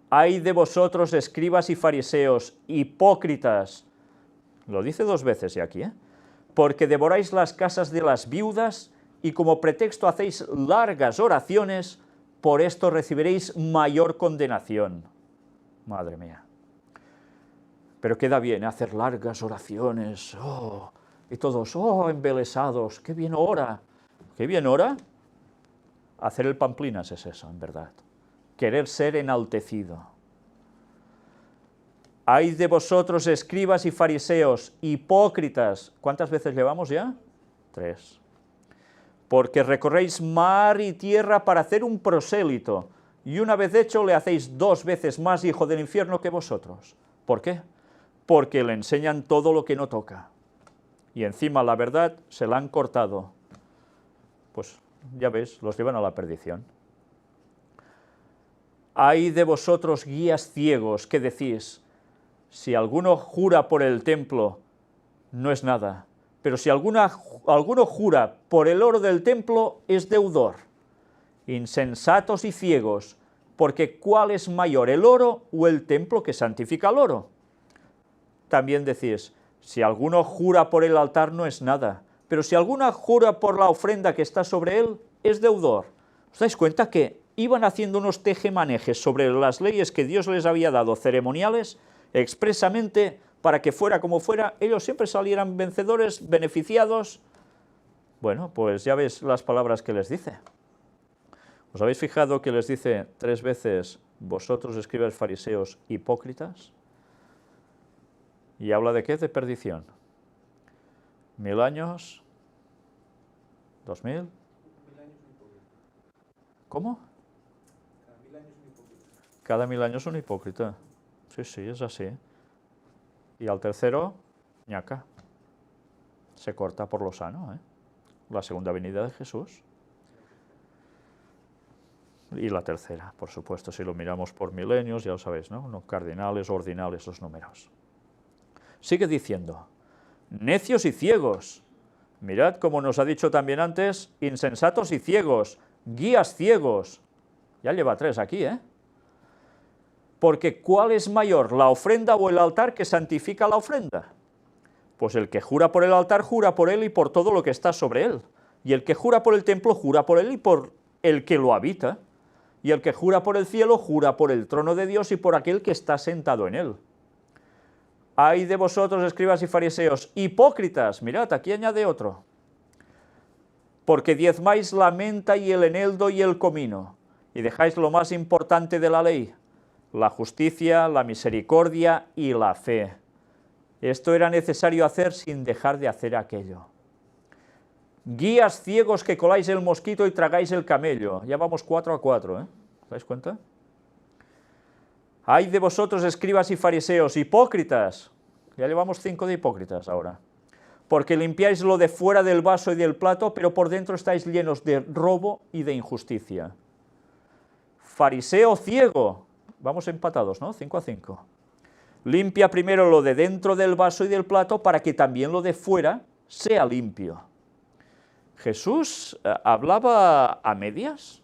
Speaker 1: Ay de vosotros, escribas y fariseos, hipócritas. Lo dice dos veces ya aquí, porque devoráis las casas de las viudas y como pretexto hacéis largas oraciones, por esto recibiréis mayor condenación. Madre mía. Pero queda bien hacer largas oraciones, y todos, embelesados, qué bien ora. ¿Qué bien ora? Hacer el pamplinas es eso, en verdad. Querer ser enaltecido. Ay de vosotros, escribas y fariseos, hipócritas. ¿Cuántas veces llevamos ya? 3. Porque recorréis mar y tierra para hacer un prosélito, y una vez hecho le hacéis 2 veces más hijo del infierno que vosotros. ¿Por qué? Porque le enseñan todo lo que no toca. Y encima la verdad se la han cortado. Pues ya ves, los llevan a la perdición. Ay de vosotros, guías ciegos, que decís, si alguno jura por el templo, no es nada, pero si alguno jura por el oro del templo, es deudor. Insensatos y ciegos, porque ¿cuál es mayor, el oro o el templo que santifica el oro? También decís, si alguno jura por el altar, no es nada, pero si alguno jura por la ofrenda que está sobre él, es deudor. ¿Os dais cuenta que iban haciendo unos tejemanejes sobre las leyes que Dios les había dado ceremoniales expresamente para que fuera como fuera, ellos siempre salieran vencedores, beneficiados. Bueno, pues ya veis las palabras que les dice. ¿Os habéis fijado que les dice 3 veces, vosotros escribas fariseos hipócritas? ¿Y habla de qué? De perdición. 1000 años, 2000. ¿Cómo? Cada 1000 años un hipócrita. Sí, sí, es así. Y al tercero, ñaca. Se corta por lo sano, ¿eh? La segunda venida de Jesús. Y la tercera, por supuesto, si lo miramos por milenios, ya lo sabéis, ¿no? No cardinales, ordinales, los números. Sigue diciendo, necios y ciegos. Mirad, como nos ha dicho también antes, insensatos y ciegos, guías ciegos. Ya lleva 3 aquí, ¿eh? Porque ¿cuál es mayor, la ofrenda o el altar que santifica la ofrenda? Pues el que jura por el altar, jura por él y por todo lo que está sobre él. Y el que jura por el templo, jura por él y por el que lo habita. Y el que jura por el cielo, jura por el trono de Dios y por aquel que está sentado en él. Ay de vosotros, escribas y fariseos, hipócritas, mirad, aquí añade otro, porque diezmáis la menta y el eneldo y el comino, y dejáis lo más importante de la ley, la justicia, la misericordia y la fe. Esto era necesario hacer sin dejar de hacer aquello. Guías ciegos que coláis el mosquito y tragáis el camello. Ya vamos 4 a 4, ¿eh? ¿Os dais cuenta? Ay de vosotros, escribas y fariseos, hipócritas. Ya llevamos 5 de hipócritas ahora. Porque limpiáis lo de fuera del vaso y del plato, pero por dentro estáis llenos de robo y de injusticia. Fariseo ciego. Vamos empatados, ¿no? 5 a 5. Limpia primero lo de dentro del vaso y del plato para que también lo de fuera sea limpio. ¿Jesús hablaba a medias?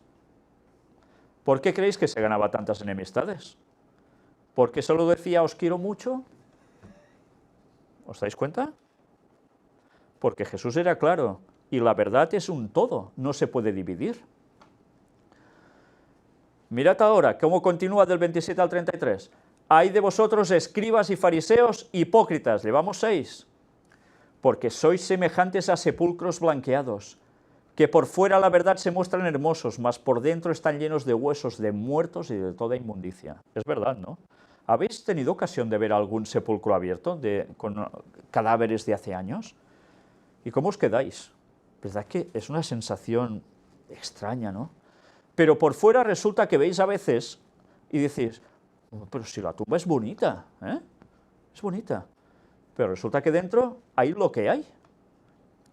Speaker 1: ¿Por qué creéis que se ganaba tantas enemistades? ¿Por qué solo decía os quiero mucho? ¿Os dais cuenta? Porque Jesús era claro, y la verdad es un todo, no se puede dividir. Mirad ahora cómo continúa del 27 al 33. Ay de vosotros, escribas y fariseos hipócritas, llevamos 6, porque sois semejantes a sepulcros blanqueados, que por fuera la verdad se muestran hermosos, mas por dentro están llenos de huesos de muertos y de toda inmundicia. Es verdad, ¿no? ¿Habéis tenido ocasión de ver algún sepulcro abierto con cadáveres de hace años? ¿Y cómo os quedáis? ¿Verdad que es una sensación extraña, ¿no? Pero por fuera resulta que veis a veces y decís, pero si la tumba es bonita, ¿eh? Es bonita. Pero resulta que dentro hay lo que hay.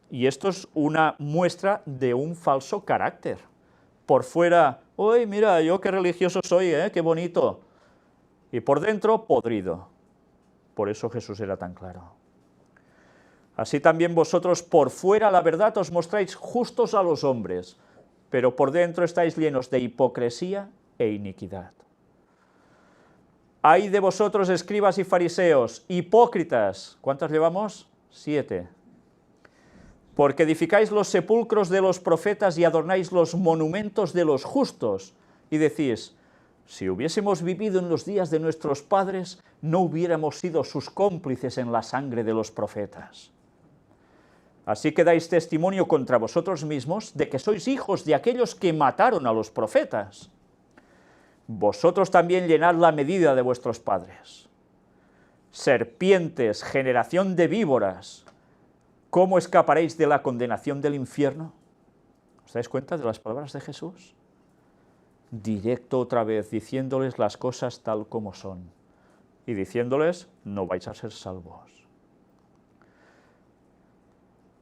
Speaker 1: Y esto es una muestra de un falso carácter. Por fuera, uy, mira, yo qué religioso soy, ¿eh? Qué bonito. Y por dentro, podrido. Por eso Jesús era tan claro. Así también vosotros por fuera, la verdad, os mostráis justos a los hombres, pero por dentro estáis llenos de hipocresía e iniquidad. Ay de vosotros, escribas y fariseos, hipócritas. ¿Cuántas llevamos? 7. Porque edificáis los sepulcros de los profetas y adornáis los monumentos de los justos, y decís, si hubiésemos vivido en los días de nuestros padres, no hubiéramos sido sus cómplices en la sangre de los profetas. Así que dais testimonio contra vosotros mismos de que sois hijos de aquellos que mataron a los profetas. Vosotros también llenad la medida de vuestros padres. Serpientes, generación de víboras, ¿cómo escaparéis de la condenación del infierno? ¿Os dais cuenta de las palabras de Jesús? Directo otra vez, diciéndoles las cosas tal como son, y diciéndoles, no vais a ser salvos.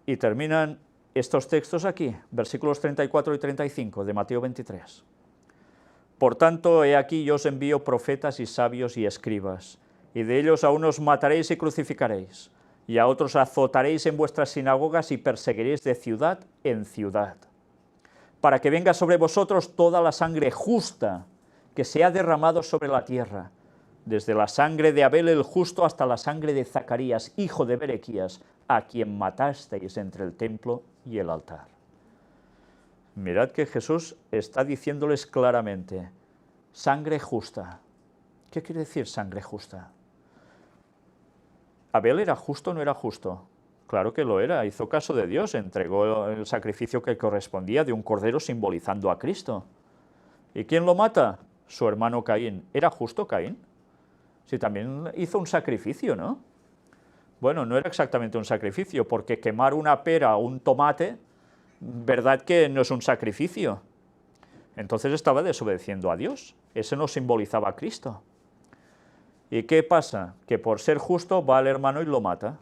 Speaker 1: Y terminan estos textos aquí, versículos 34 y 35 de Mateo 23. Por tanto, he aquí yo os envío profetas y sabios y escribas, y de ellos a unos mataréis y crucificaréis, y a otros azotaréis en vuestras sinagogas y perseguiréis de ciudad en ciudad, para que venga sobre vosotros toda la sangre justa que se ha derramado sobre la tierra, desde la sangre de Abel el justo hasta la sangre de Zacarías, hijo de Berequías, a quien matasteis entre el templo y el altar. Mirad que Jesús está diciéndoles claramente, sangre justa. ¿Qué quiere decir sangre justa? ¿Abel era justo o no era justo? Claro que lo era, hizo caso de Dios, entregó el sacrificio que correspondía de un cordero simbolizando a Cristo. ¿Y quién lo mata? Su hermano Caín. ¿Era justo Caín? Sí, también hizo un sacrificio, ¿no? Bueno, no era exactamente un sacrificio, porque quemar una pera o un tomate, ¿verdad que no es un sacrificio? Entonces estaba desobedeciendo a Dios. Ese no simbolizaba a Cristo. ¿Y qué pasa? Que por ser justo va al hermano y lo mata.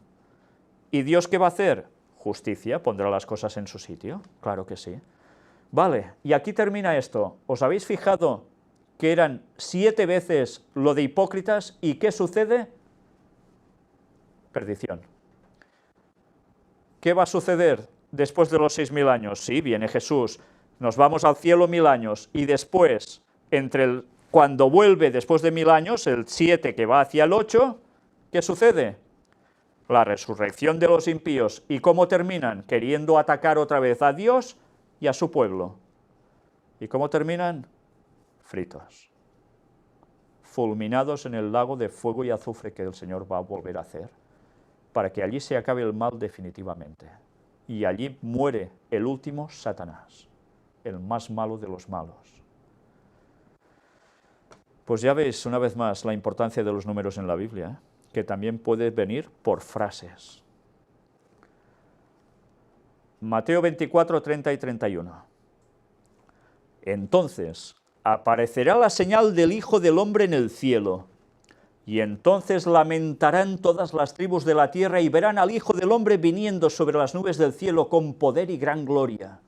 Speaker 1: ¿Y Dios qué va a hacer? Justicia, pondrá las cosas en su sitio. Claro que sí. Vale, y aquí termina esto. ¿Os habéis fijado que eran 7 veces lo de hipócritas? ¿Y qué sucede? Perdición. ¿Qué va a suceder después de los 6000 años? Sí, viene Jesús, nos vamos al cielo 1000 años, y después, cuando vuelve después de 1000 años, el 7 que va hacia el 8, ¿qué sucede? La resurrección de los impíos. ¿Y cómo terminan? Queriendo atacar otra vez a Dios y a su pueblo. ¿Y cómo terminan? Fritos. Fulminados en el lago de fuego y azufre que el Señor va a volver a hacer, para que allí se acabe el mal definitivamente. Y allí muere el último Satanás, el más malo de los malos. Pues ya veis una vez más la importancia de los números en la Biblia, ¿eh? Que también puede venir por frases. Mateo 24, 30 y 31. Entonces aparecerá la señal del Hijo del Hombre en el cielo, y entonces lamentarán todas las tribus de la tierra y verán al Hijo del Hombre viniendo sobre las nubes del cielo con poder y gran gloria.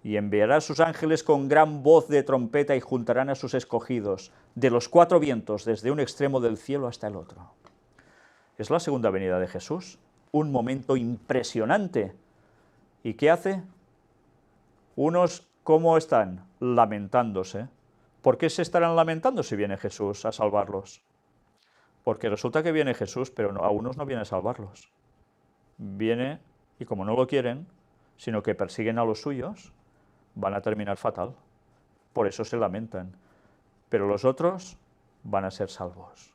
Speaker 1: Y enviará a sus ángeles con gran voz de trompeta y juntarán a sus escogidos de los 4 vientos, desde un extremo del cielo hasta el otro. Es la segunda venida de Jesús, un momento impresionante. ¿Y qué hace? Unos, ¿cómo están? Lamentándose. ¿Por qué se estarán lamentando si viene Jesús a salvarlos? Porque resulta que viene Jesús, pero a unos no viene a salvarlos. Viene, y como no lo quieren, sino que persiguen a los suyos, van a terminar fatal. Por eso se lamentan. Pero los otros van a ser salvos.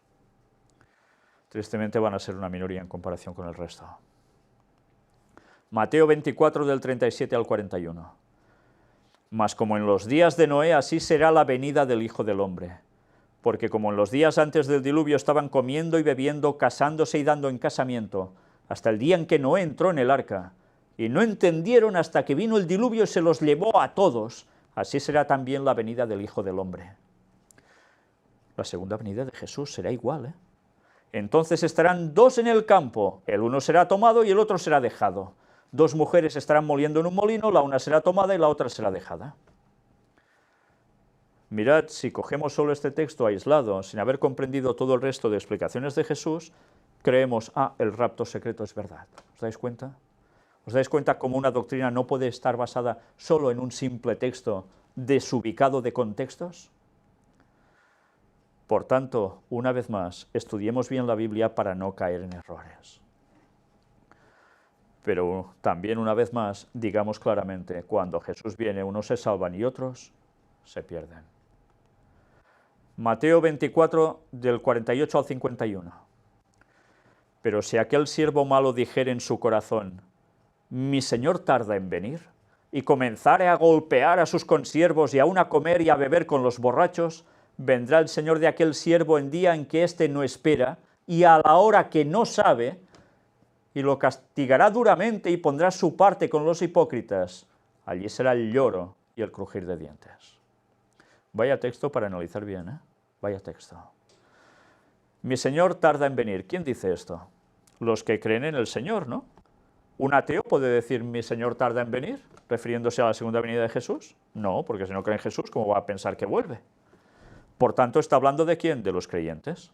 Speaker 1: Tristemente van a ser una minoría en comparación con el resto. Mateo 24, del 37 al 41. Mas como en los días de Noé, así será la venida del Hijo del Hombre. Porque como en los días antes del diluvio estaban comiendo y bebiendo, casándose y dando en casamiento, hasta el día en que Noé entró en el arca, y no entendieron hasta que vino el diluvio y se los llevó a todos, así será también la venida del Hijo del Hombre. La segunda venida de Jesús será igual, ¿eh? Entonces estarán 2 en el campo, el uno será tomado y el otro será dejado. 2 mujeres estarán moliendo en un molino, la una será tomada y la otra será dejada. Mirad, si cogemos solo este texto aislado, sin haber comprendido todo el resto de explicaciones de Jesús, creemos, el rapto secreto es verdad. ¿Os dais cuenta? ¿Os dais cuenta cómo una doctrina no puede estar basada solo en un simple texto desubicado de contextos? Por tanto, una vez más, estudiemos bien la Biblia para no caer en errores. Pero también, una vez más, digamos claramente, cuando Jesús viene, unos se salvan y otros se pierden. Mateo 24, del 48 al 51. Pero si aquel siervo malo dijere en su corazón, mi señor tarda en venir, y comenzare a golpear a sus consiervos y aun a comer y a beber con los borrachos, vendrá el señor de aquel siervo en día en que éste no espera, y a la hora que no sabe, y lo castigará duramente y pondrá su parte con los hipócritas. Allí será el lloro y el crujir de dientes. Vaya texto para analizar bien, ¿eh? Vaya texto. Mi Señor tarda en venir. ¿Quién dice esto? Los que creen en el Señor, ¿no? ¿Un ateo puede decir mi Señor tarda en venir, refiriéndose a la segunda venida de Jesús? No, porque si no cree en Jesús, ¿cómo va a pensar que vuelve? Por tanto, ¿está hablando de quién? De los creyentes.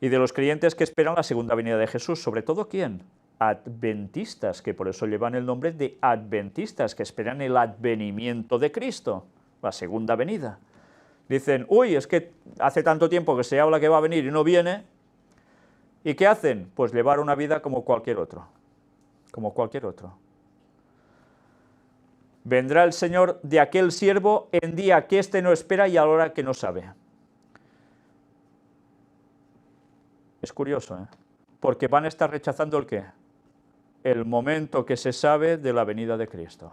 Speaker 1: Y de los creyentes que esperan la segunda venida de Jesús. ¿Sobre todo quién? Adventistas, que por eso llevan el nombre de adventistas, que esperan el advenimiento de Cristo, la segunda venida. Dicen, uy, es que hace tanto tiempo que se habla que va a venir y no viene. ¿Y qué hacen? Pues llevar una vida como cualquier otro. Como cualquier otro. Vendrá el Señor de aquel siervo en día que éste no espera y a la hora que no sabe. Es curioso, ¿eh? Porque van a estar rechazando ¿el qué? El momento que se sabe de la venida de Cristo.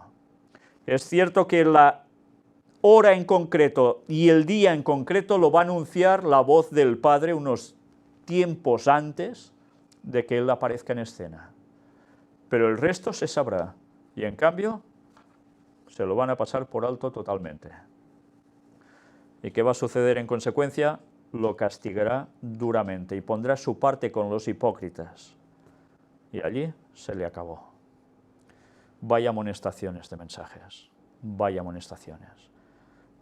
Speaker 1: Es cierto que la hora en concreto y el día en concreto lo va a anunciar la voz del Padre unos tiempos antes de que Él aparezca en escena. Pero el resto se sabrá, y en cambio se lo van a pasar por alto totalmente. ¿Y qué va a suceder en consecuencia? Lo castigará duramente y pondrá su parte con los hipócritas. Y allí se le acabó. Vaya amonestaciones de mensajes, vaya amonestaciones.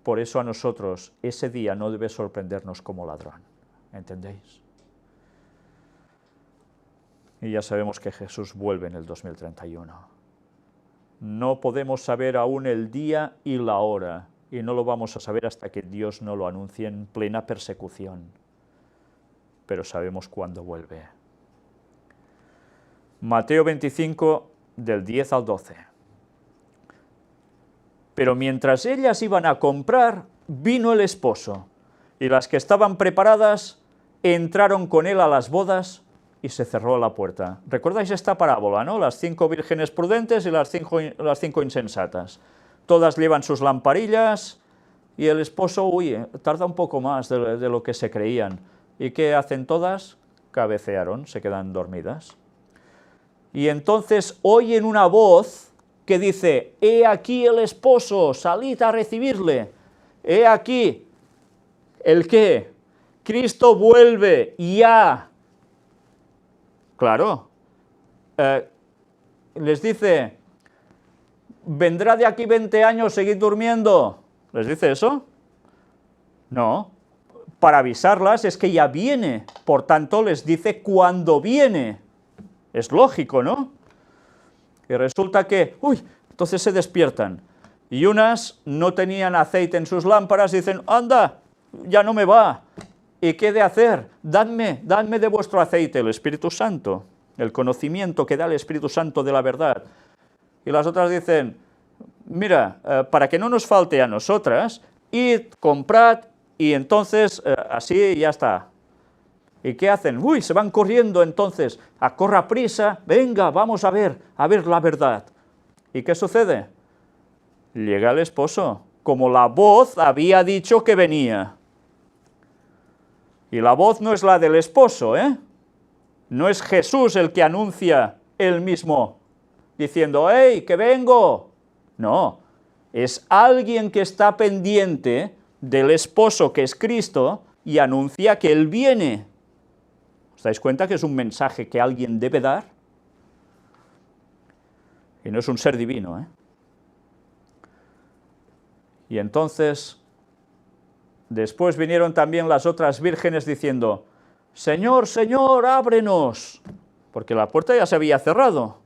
Speaker 1: Por eso a nosotros ese día no debe sorprendernos como ladrón, ¿entendéis? Y ya sabemos que Jesús vuelve en el 2031. No podemos saber aún el día y la hora, y no lo vamos a saber hasta que Dios no lo anuncie en plena persecución. Pero sabemos cuándo vuelve. Mateo 25, del 10 al 12. Pero mientras ellas iban a comprar, vino el esposo, y las que estaban preparadas entraron con él a las bodas, y se cerró la puerta. ¿Recordáis esta parábola, no? Las 5 vírgenes prudentes y las cinco insensatas. Todas llevan sus lamparillas y el esposo, tarda un poco más de lo que se creían. ¿Y qué hacen todas? Cabecearon, se quedan dormidas. Y entonces oyen una voz que dice, he aquí el esposo, salid a recibirle. He aquí, ¿el qué? Cristo vuelve ya. Claro, les dice, ¿vendrá de aquí 20 años, seguid durmiendo? ¿Les dice eso? No, para avisarlas es que ya viene, por tanto les dice cuándo viene. Es lógico, ¿no? Y resulta que, entonces se despiertan, y unas no tenían aceite en sus lámparas y dicen, anda, ya no me va. ¿Y qué he de hacer? Dadme de vuestro aceite, el Espíritu Santo, el conocimiento que da el Espíritu Santo de la verdad. Y las otras dicen, mira, para que no nos falte a nosotras, id, comprad, y entonces así ya está. ¿Y qué hacen? Se van corriendo entonces, a corra prisa, venga, vamos a ver la verdad. ¿Y qué sucede? Llega el esposo, como la voz había dicho que venía. Y la voz no es la del esposo, No es Jesús el que anuncia él mismo, diciendo, ¡hey, que vengo! No, es alguien que está pendiente del esposo, que es Cristo, y anuncia que él viene. ¿Os dais cuenta que es un mensaje que alguien debe dar? Y no es un ser divino, Y entonces, después vinieron también las otras vírgenes diciendo, Señor, Señor, ábrenos, porque la puerta ya se había cerrado.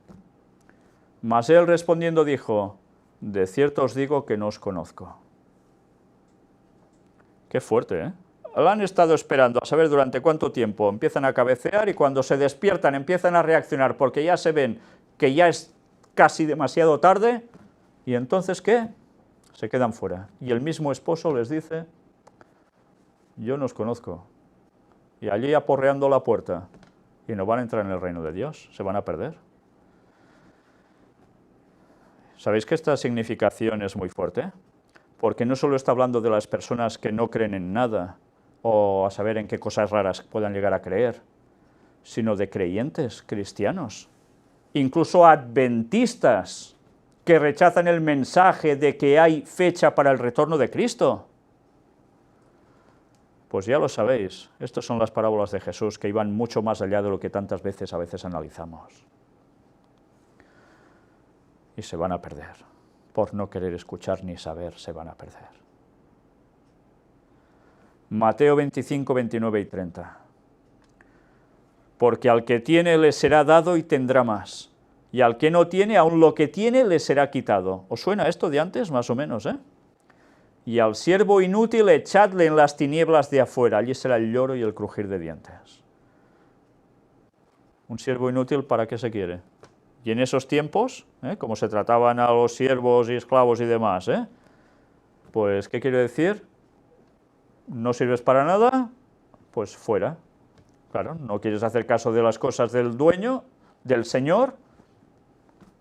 Speaker 1: Mas él respondiendo dijo, de cierto os digo que no os conozco. Qué fuerte, La han estado esperando a saber durante cuánto tiempo. Empiezan a cabecear y cuando se despiertan empiezan a reaccionar porque ya se ven que ya es casi demasiado tarde. ¿Y entonces qué? Se quedan fuera. Y el mismo esposo les dice, yo no os conozco. Y allí aporreando la puerta. Y no van a entrar en el reino de Dios, se van a perder. ¿Sabéis que esta significación es muy fuerte? Porque no solo está hablando de las personas que no creen en nada, o a saber en qué cosas raras puedan llegar a creer, sino de creyentes cristianos, incluso adventistas, que rechazan el mensaje de que hay fecha para el retorno de Cristo. Pues ya lo sabéis, estas son las parábolas de Jesús que iban mucho más allá de lo que tantas veces a veces analizamos. Y se van a perder, por no querer escuchar ni saber, se van a perder. Mateo 25, 29 y 30. Porque al que tiene le será dado y tendrá más, y al que no tiene, aun lo que tiene le será quitado. ¿Os suena esto de antes? Más o menos, Y al siervo inútil echadle en las tinieblas de afuera, allí será el lloro y el crujir de dientes. ¿Un siervo inútil para qué se quiere? Y en esos tiempos, como se trataban a los siervos y esclavos y demás, pues, ¿qué quiere decir? ¿No sirves para nada? Pues fuera. Claro, no quieres hacer caso de las cosas del dueño, del Señor.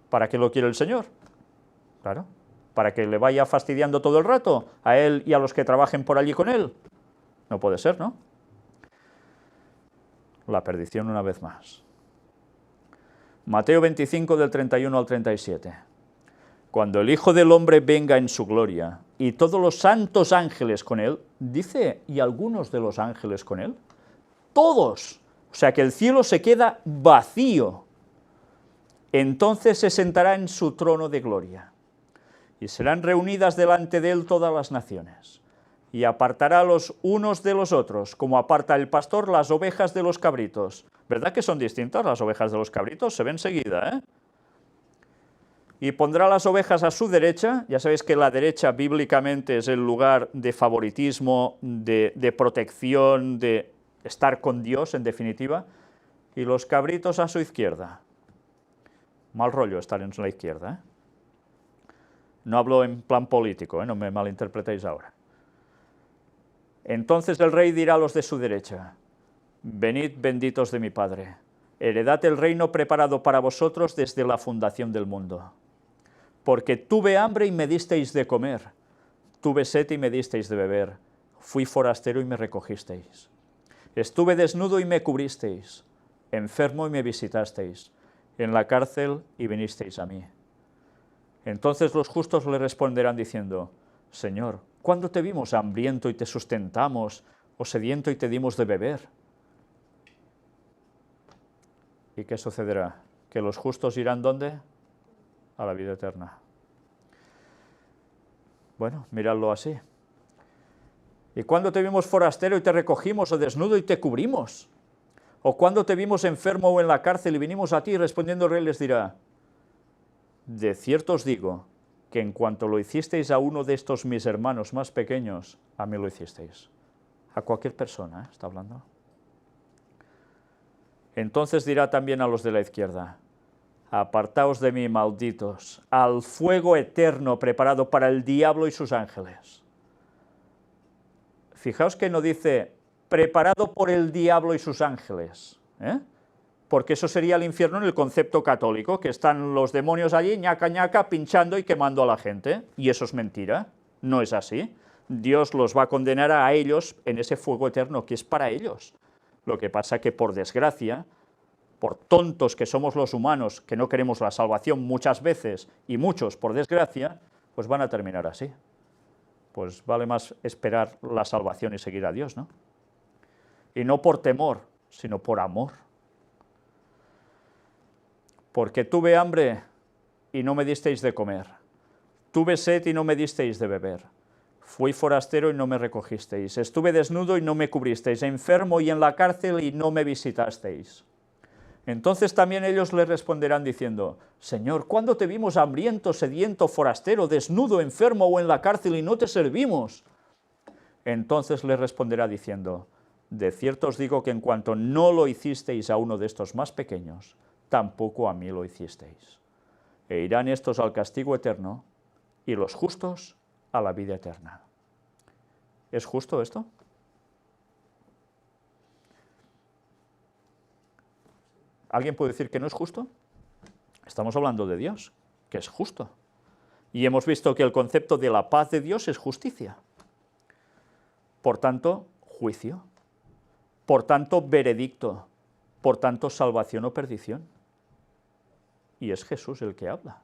Speaker 1: ¿Para qué lo quiere el Señor? Claro, para que le vaya fastidiando todo el rato a él y a los que trabajen por allí con él. No puede ser, ¿no? La perdición una vez más. Mateo 25, del 31 al 37. Cuando el Hijo del Hombre venga en su gloria y todos los santos ángeles con él, dice, ¿y algunos de los ángeles con él? Todos. O sea que el cielo se queda vacío. Entonces se sentará en su trono de gloria y serán reunidas delante de él todas las naciones, y apartará los unos de los otros, como aparta el pastor las ovejas de los cabritos. ¿Verdad que son distintas las ovejas de los cabritos? Se ven enseguida, ¿eh? Y pondrá las ovejas a su derecha. Ya sabéis que la derecha bíblicamente es el lugar de favoritismo, de protección, de estar con Dios, en definitiva, y los cabritos a su izquierda. Mal rollo estar en la izquierda, ¿eh? No hablo en plan político, ¿eh? No me malinterpretéis ahora. Entonces el rey dirá a los de su derecha, venid benditos de mi Padre, heredad el reino preparado para vosotros desde la fundación del mundo. Porque tuve hambre y me disteis de comer, tuve sed y me disteis de beber, fui forastero y me recogisteis. Estuve desnudo y me cubristeis, enfermo y me visitasteis, en la cárcel y vinisteis a mí. Entonces los justos le responderán diciendo, Señor, ¿cuándo te vimos hambriento y te sustentamos, o sediento y te dimos de beber? ¿Y qué sucederá? ¿Que los justos irán ¿dónde? A la vida eterna. Bueno, miradlo así. ¿Y cuándo te vimos forastero y te recogimos, o desnudo y te cubrimos? ¿O cuándo te vimos enfermo o en la cárcel y vinimos a ti? Respondiendo el rey les dirá, de cierto os digo, que en cuanto lo hicisteis a uno de estos mis hermanos más pequeños, a mí lo hicisteis. A cualquier persona, ¿eh? Está hablando. Entonces dirá también a los de la izquierda, apartaos de mí, malditos, al fuego eterno preparado para el diablo y sus ángeles. Fijaos que no dice, preparado por el diablo y sus ángeles, ¿eh? Porque eso sería el infierno en el concepto católico, que están los demonios allí, ñaca, ñaca, pinchando y quemando a la gente, y eso es mentira, no es así. Dios los va a condenar a ellos en ese fuego eterno, que es para ellos. Lo que pasa que, por desgracia, por tontos que somos los humanos, que no queremos la salvación muchas veces, y muchos, por desgracia, pues van a terminar así. Pues vale más esperar la salvación y seguir a Dios, ¿no? Y no por temor, sino por amor. Porque tuve hambre y no me disteis de comer, tuve sed y no me disteis de beber, fui forastero y no me recogisteis, estuve desnudo y no me cubristeis, enfermo y en la cárcel y no me visitasteis. Entonces también ellos le responderán diciendo, Señor, ¿cuándo te vimos hambriento, sediento, forastero, desnudo, enfermo o en la cárcel y no te servimos? Entonces le responderá diciendo, de cierto os digo que en cuanto no lo hicisteis a uno de estos más pequeños, tampoco a mí lo hicisteis. E irán estos al castigo eterno, y los justos a la vida eterna. ¿Es justo esto? ¿Alguien puede decir que no es justo? Estamos hablando de Dios, que es justo. Y hemos visto que el concepto de la paz de Dios es justicia. Por tanto, juicio. Por tanto, veredicto. Por tanto, salvación o perdición. Y es Jesús el que habla.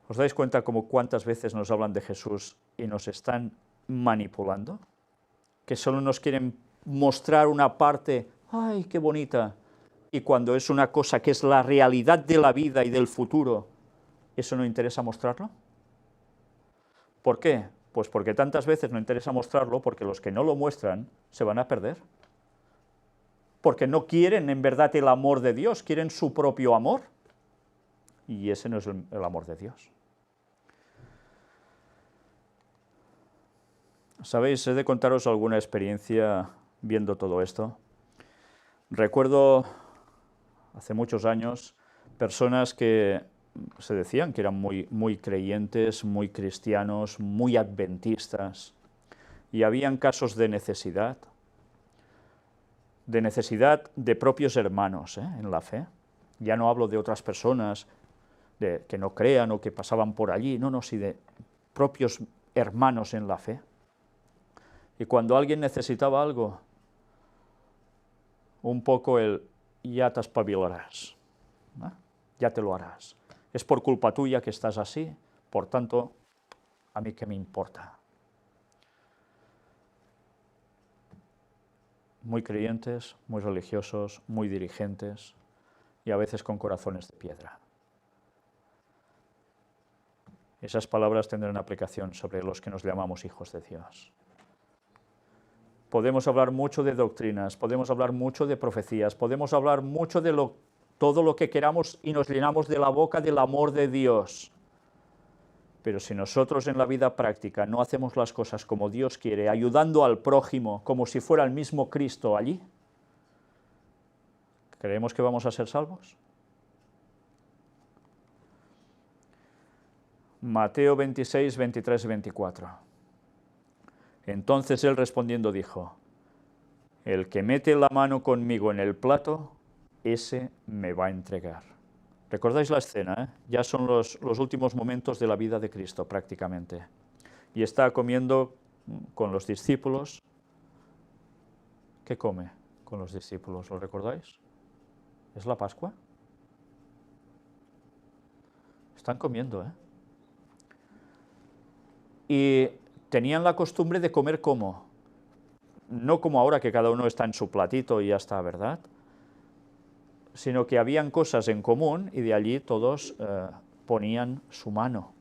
Speaker 1: ¿Os dais cuenta como cuántas veces nos hablan de Jesús y nos están manipulando? Que solo nos quieren mostrar una parte, ¡ay, qué bonita! Y cuando es una cosa que es la realidad de la vida y del futuro, ¿eso no interesa mostrarlo? ¿Por qué? Pues porque tantas veces no interesa mostrarlo, porque los que no lo muestran se van a perder. Porque no quieren en verdad el amor de Dios, quieren su propio amor. Y ese no es el amor de Dios. ¿Sabéis? He de contaros alguna experiencia viendo todo esto. Recuerdo hace muchos años personas que se decían que eran muy creyentes, muy cristianos, muy adventistas, y habían casos de necesidad. de necesidad de propios hermanos en la fe. Ya no hablo de otras personas que no crean o que pasaban por allí, no, sí de propios hermanos en la fe. Y cuando alguien necesitaba algo, un poco ya te espabilarás, ¿no? Ya te lo harás. Es por culpa tuya que estás así, por tanto, a mí qué me importa. Muy creyentes, muy religiosos, muy dirigentes y a veces con corazones de piedra. Esas palabras tendrán aplicación sobre los que nos llamamos hijos de Dios. Podemos hablar mucho de doctrinas, podemos hablar mucho de profecías, podemos hablar mucho de todo lo que queramos y nos llenamos de la boca del amor de Dios. Pero si nosotros en la vida práctica no hacemos las cosas como Dios quiere, ayudando al prójimo como si fuera el mismo Cristo allí, ¿creemos que vamos a ser salvos? Mateo 26, 23 y 24. Entonces él respondiendo dijo: el que mete la mano conmigo en el plato, ese me va a entregar. ¿Recordáis la escena? Ya son los últimos momentos de la vida de Cristo prácticamente. Y está comiendo con los discípulos. ¿Qué come con los discípulos? ¿Lo recordáis? ¿Es la Pascua? Están comiendo, Y tenían la costumbre de comer ¿cómo? No como ahora que cada uno está en su platito y ya está, ¿verdad? Sino que habían cosas en común y de allí todos ponían su mano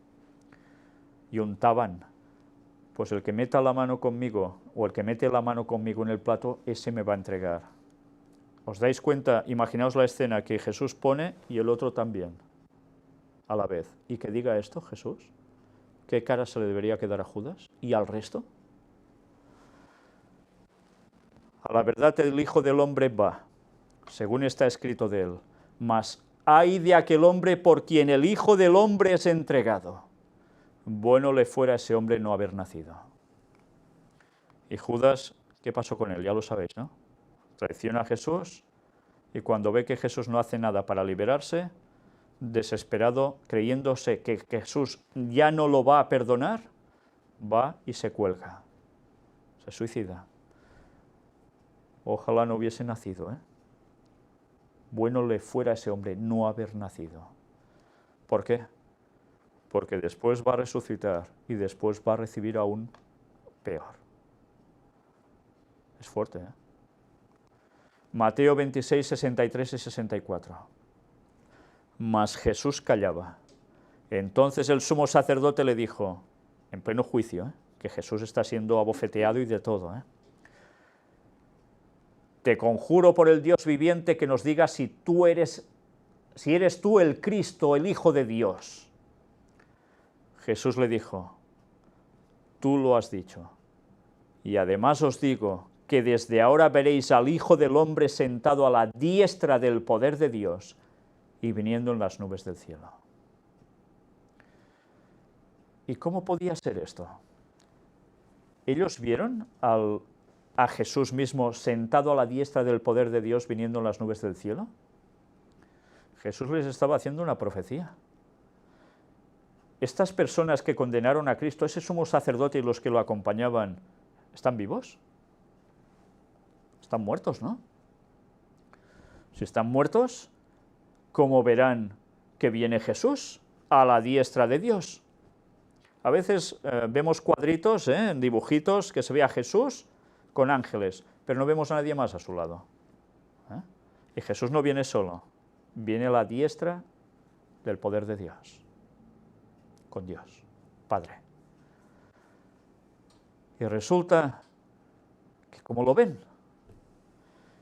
Speaker 1: y untaban. Pues el que meta la mano conmigo, o el que mete la mano conmigo en el plato, ese me va a entregar. ¿Os dais cuenta? Imaginaos la escena que Jesús pone y el otro también, a la vez. ¿Y que diga esto Jesús? ¿Qué cara se le debería quedar a Judas? ¿Y al resto? A la verdad el Hijo del Hombre va, según está escrito de él, mas ay de aquel hombre por quien el Hijo del Hombre es entregado. Bueno le fuera a ese hombre no haber nacido. Y Judas, ¿qué pasó con él? Ya lo sabéis, ¿no? Traiciona a Jesús y cuando ve que Jesús no hace nada para liberarse, desesperado, creyéndose que Jesús ya no lo va a perdonar, va y se cuelga, se suicida. Ojalá no hubiese nacido, Bueno le fuera a ese hombre no haber nacido. ¿Por qué? Porque después va a resucitar y después va a recibir aún peor. Es fuerte, Mateo 26, 63 y 64. Mas Jesús callaba. Entonces el sumo sacerdote le dijo, en pleno juicio, que Jesús está siendo abofeteado y de todo, te conjuro por el Dios viviente que nos digas si eres tú el Cristo, el Hijo de Dios. Jesús le dijo, tú lo has dicho, y además os digo que desde ahora veréis al Hijo del Hombre sentado a la diestra del poder de Dios y viniendo en las nubes del cielo. ¿Y cómo podía ser esto? Ellos vieron a Jesús mismo sentado a la diestra del poder de Dios viniendo en las nubes del cielo. Jesús les estaba haciendo una profecía. Estas personas que condenaron a Cristo, ese sumo sacerdote y los que lo acompañaban, ¿están vivos? Están muertos, ¿no? Si están muertos, ¿cómo verán que viene Jesús a la diestra de Dios? A veces vemos cuadritos, dibujitos, que se ve a Jesús con ángeles, pero no vemos a nadie más a su lado. Y Jesús no viene solo, viene a la diestra del poder de Dios, con Dios, Padre. Y resulta que, ¿cómo lo ven?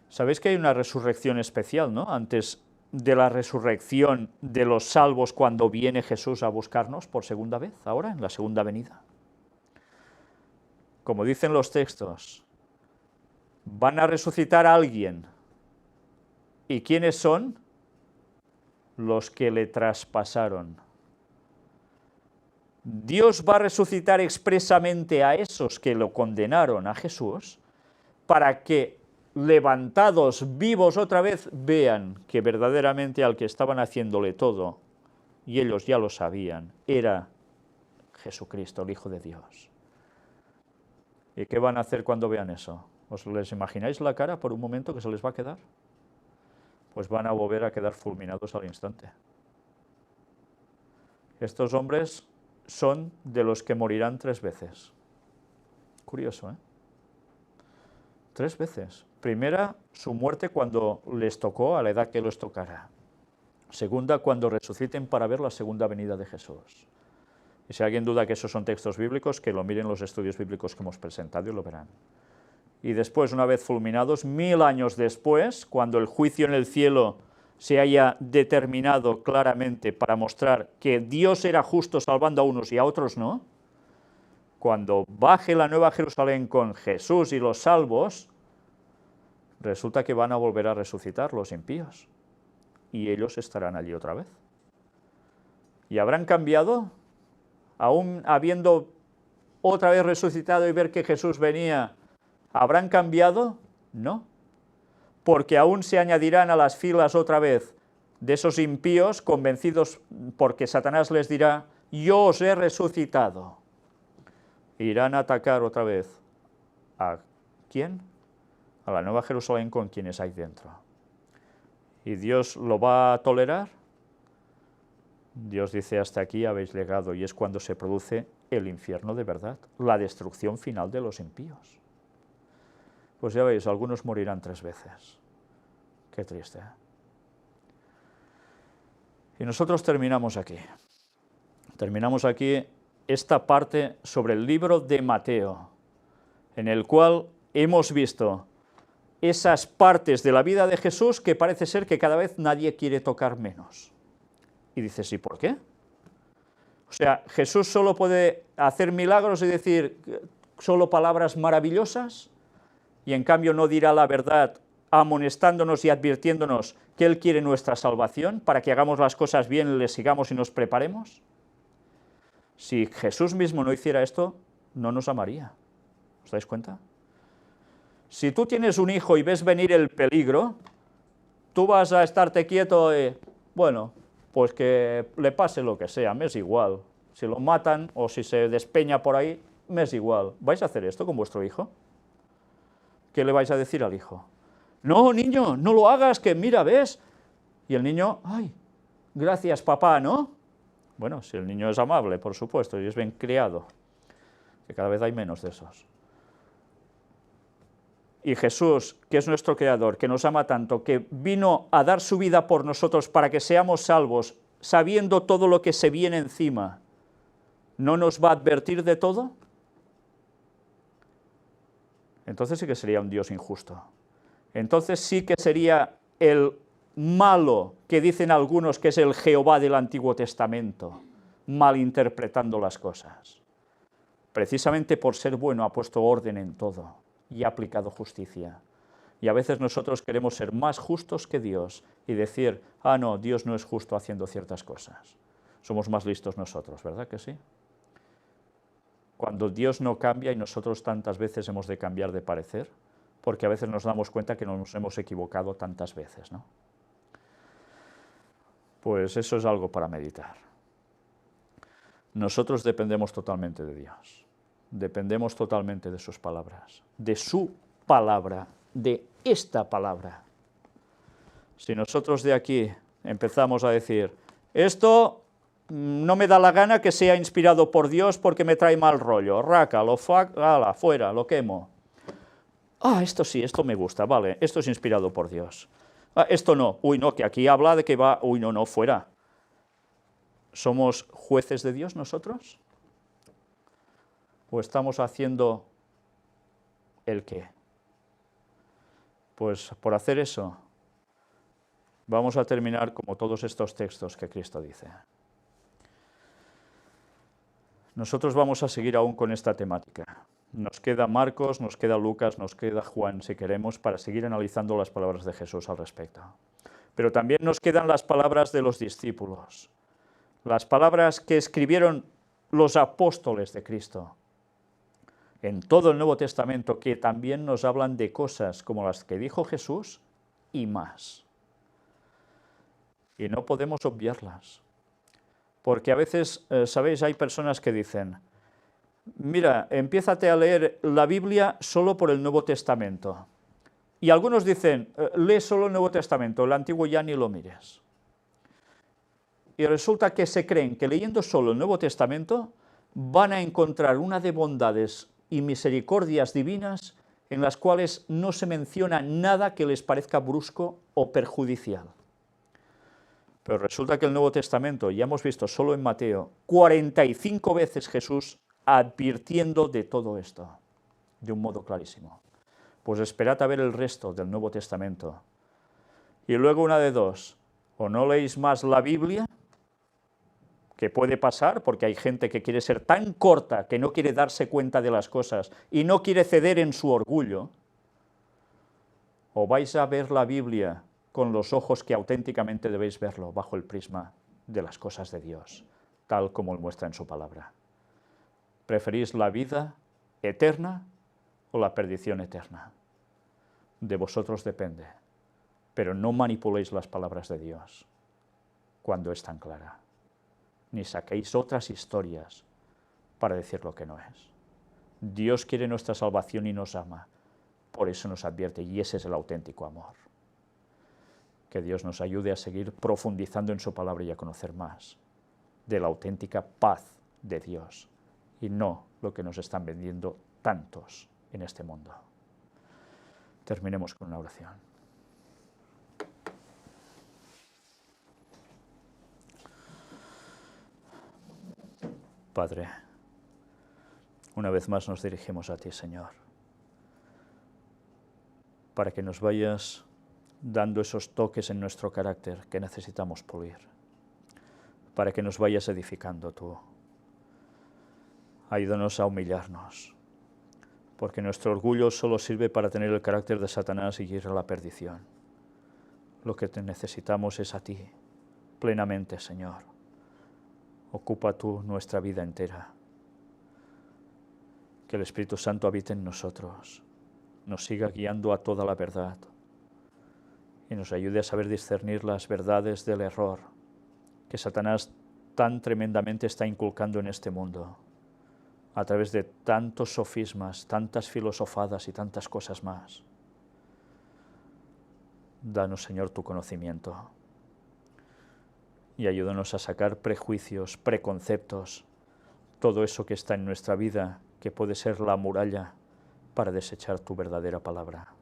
Speaker 1: Sabéis que hay una resurrección especial, ¿no? Antes de la resurrección de los salvos cuando viene Jesús a buscarnos por segunda vez, ahora en la segunda venida. Como dicen los textos, van a resucitar a alguien. ¿Y quiénes son? Los que le traspasaron. Dios va a resucitar expresamente a esos que lo condenaron a Jesús para que levantados, vivos otra vez, vean que verdaderamente al que estaban haciéndole todo, y ellos ya lo sabían, era Jesucristo, el Hijo de Dios. ¿Y qué van a hacer cuando vean eso? ¿Os les imagináis la cara por un momento que se les va a quedar? Pues van a volver a quedar fulminados al instante. Estos hombres son de los que morirán 3 veces. Curioso, ¿eh? 3 veces. Primera, su muerte cuando les tocó, a la edad que les tocara. Segunda, cuando resuciten para ver la segunda venida de Jesús. Y si alguien duda que esos son textos bíblicos, que lo miren los estudios bíblicos que hemos presentado y lo verán. Y después, una vez fulminados, 1000 años después, cuando el juicio en el cielo se haya determinado claramente para mostrar que Dios era justo salvando a unos y a otros no, cuando baje la nueva Jerusalén con Jesús y los salvos, resulta que van a volver a resucitar los impíos, y ellos estarán allí otra vez. ¿Y habrán cambiado? Aún habiendo otra vez resucitado y ver que Jesús venía, ¿habrán cambiado? No, porque aún se añadirán a las filas otra vez de esos impíos convencidos porque Satanás les dirá, yo os he resucitado. Irán a atacar otra vez. ¿A quién? A la nueva Jerusalén con quienes hay dentro. ¿Y Dios lo va a tolerar? Dios dice, hasta aquí habéis llegado, y es cuando se produce el infierno de verdad, la destrucción final de los impíos. Pues ya veis, algunos morirán 3 veces. Qué triste, ¿eh? Y nosotros terminamos aquí. Terminamos aquí esta parte sobre el libro de Mateo, en el cual hemos visto esas partes de la vida de Jesús que parece ser que cada vez nadie quiere tocar menos. Y dices, ¿y por qué? O sea, Jesús solo puede hacer milagros y decir solo palabras maravillosas, y en cambio no dirá la verdad, amonestándonos y advirtiéndonos que Él quiere nuestra salvación, para que hagamos las cosas bien, le sigamos y nos preparemos. Si Jesús mismo no hiciera esto, no nos amaría. ¿Os dais cuenta? Si tú tienes un hijo y ves venir el peligro, tú vas a estarte quieto y, bueno, pues que le pase lo que sea, me es igual. Si lo matan o si se despeña por ahí, me es igual. ¿Vais a hacer esto con vuestro hijo? ¿Qué le vais a decir al hijo? No, niño, no lo hagas, que mira, ¿ves? Y el niño, ay, gracias papá, ¿no? Bueno, si el niño es amable, por supuesto, y es bien criado, que cada vez hay menos de esos. Y Jesús, que es nuestro Creador, que nos ama tanto, que vino a dar su vida por nosotros para que seamos salvos, sabiendo todo lo que se viene encima, ¿no nos va a advertir de todo? Entonces sí que sería un Dios injusto. Entonces sí que sería el malo que dicen algunos que es el Jehová del Antiguo Testamento, malinterpretando las cosas. Precisamente por ser bueno ha puesto orden en todo y ha aplicado justicia. Y a veces nosotros queremos ser más justos que Dios y decir, ah, no, Dios no es justo haciendo ciertas cosas. Somos más listos nosotros, ¿verdad que sí? Cuando Dios no cambia y nosotros tantas veces hemos de cambiar de parecer, porque a veces nos damos cuenta que nos hemos equivocado tantas veces, ¿no? Pues eso es algo para meditar. Nosotros dependemos totalmente de Dios, dependemos totalmente de sus palabras, de su palabra, de esta palabra. Si nosotros de aquí empezamos a decir, esto no me da la gana que sea inspirado por Dios porque me trae mal rollo, raca, lo ala, fuera, lo quemo. Ah, esto sí, esto me gusta, vale, esto es inspirado por Dios. Ah, esto no, uy, no, que aquí habla de que va, uy, no, no, fuera. ¿Somos jueces de Dios nosotros? ¿O estamos haciendo el qué? Pues por hacer eso, vamos a terminar como todos estos textos que Cristo dice. Nosotros vamos a seguir aún con esta temática. Nos queda Marcos, nos queda Lucas, nos queda Juan, si queremos, para seguir analizando las palabras de Jesús al respecto. Pero también nos quedan las palabras de los discípulos, las palabras que escribieron los apóstoles de Cristo. en todo el Nuevo Testamento que también nos hablan de cosas como las que dijo Jesús y más. Y no podemos obviarlas. Porque a veces, ¿sabéis? Hay personas que dicen, mira, empiézate a leer la Biblia solo por el Nuevo Testamento. Y algunos dicen, lee solo el Nuevo Testamento, el Antiguo ya ni lo mires. Y resulta que se creen que leyendo solo el Nuevo Testamento van a encontrar una de bondades y misericordias divinas en las cuales no se menciona nada que les parezca brusco o perjudicial. Pero resulta que el Nuevo Testamento, ya hemos visto solo en Mateo, 45 veces Jesús advirtiendo de todo esto, de un modo clarísimo. Pues esperad a ver el resto del Nuevo Testamento. Y luego una de dos, o no leéis más la Biblia, que puede pasar, porque hay gente que quiere ser tan corta, que no quiere darse cuenta de las cosas, y no quiere ceder en su orgullo, o vais a ver la Biblia con los ojos que auténticamente debéis verlo, bajo el prisma de las cosas de Dios, tal como Él muestra en su palabra. ¿Preferís la vida eterna o la perdición eterna? De vosotros depende, pero no manipuléis las palabras de Dios cuando es tan clara, ni saquéis otras historias para decir lo que no es. Dios quiere nuestra salvación y nos ama, por eso nos advierte, y ese es el auténtico amor. Que Dios nos ayude a seguir profundizando en su palabra y a conocer más de la auténtica paz de Dios, y no lo que nos están vendiendo tantos en este mundo. Terminemos con una oración. Padre, una vez más nos dirigimos a ti, Señor, para que nos vayas dando esos toques en nuestro carácter que necesitamos pulir, para que nos vayas edificando tú. Ayúdanos a humillarnos, porque nuestro orgullo solo sirve para tener el carácter de Satanás y ir a la perdición. Lo que necesitamos es a ti, plenamente, Señor. Ocupa tú nuestra vida entera. Que el Espíritu Santo habite en nosotros, nos siga guiando a toda la verdad y nos ayude a saber discernir las verdades del error que Satanás tan tremendamente está inculcando en este mundo, a través de tantos sofismas, tantas filosofadas y tantas cosas más. Danos, Señor, tu conocimiento y ayúdanos a sacar prejuicios, preconceptos, todo eso que está en nuestra vida, que puede ser la muralla para desechar tu verdadera palabra.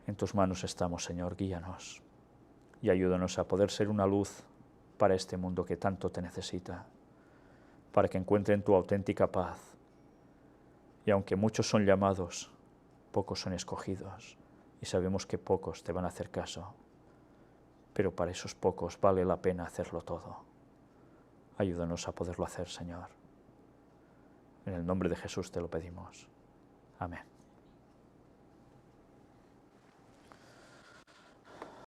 Speaker 1: En tus manos estamos, Señor, guíanos y ayúdanos a poder ser una luz para este mundo que tanto te necesita, para que encuentren tu auténtica paz. Y aunque muchos son llamados, pocos son escogidos, y sabemos que pocos te van a hacer caso, pero para esos pocos vale la pena hacerlo todo. Ayúdanos a poderlo hacer, Señor. En el nombre de Jesús te lo pedimos. Amén.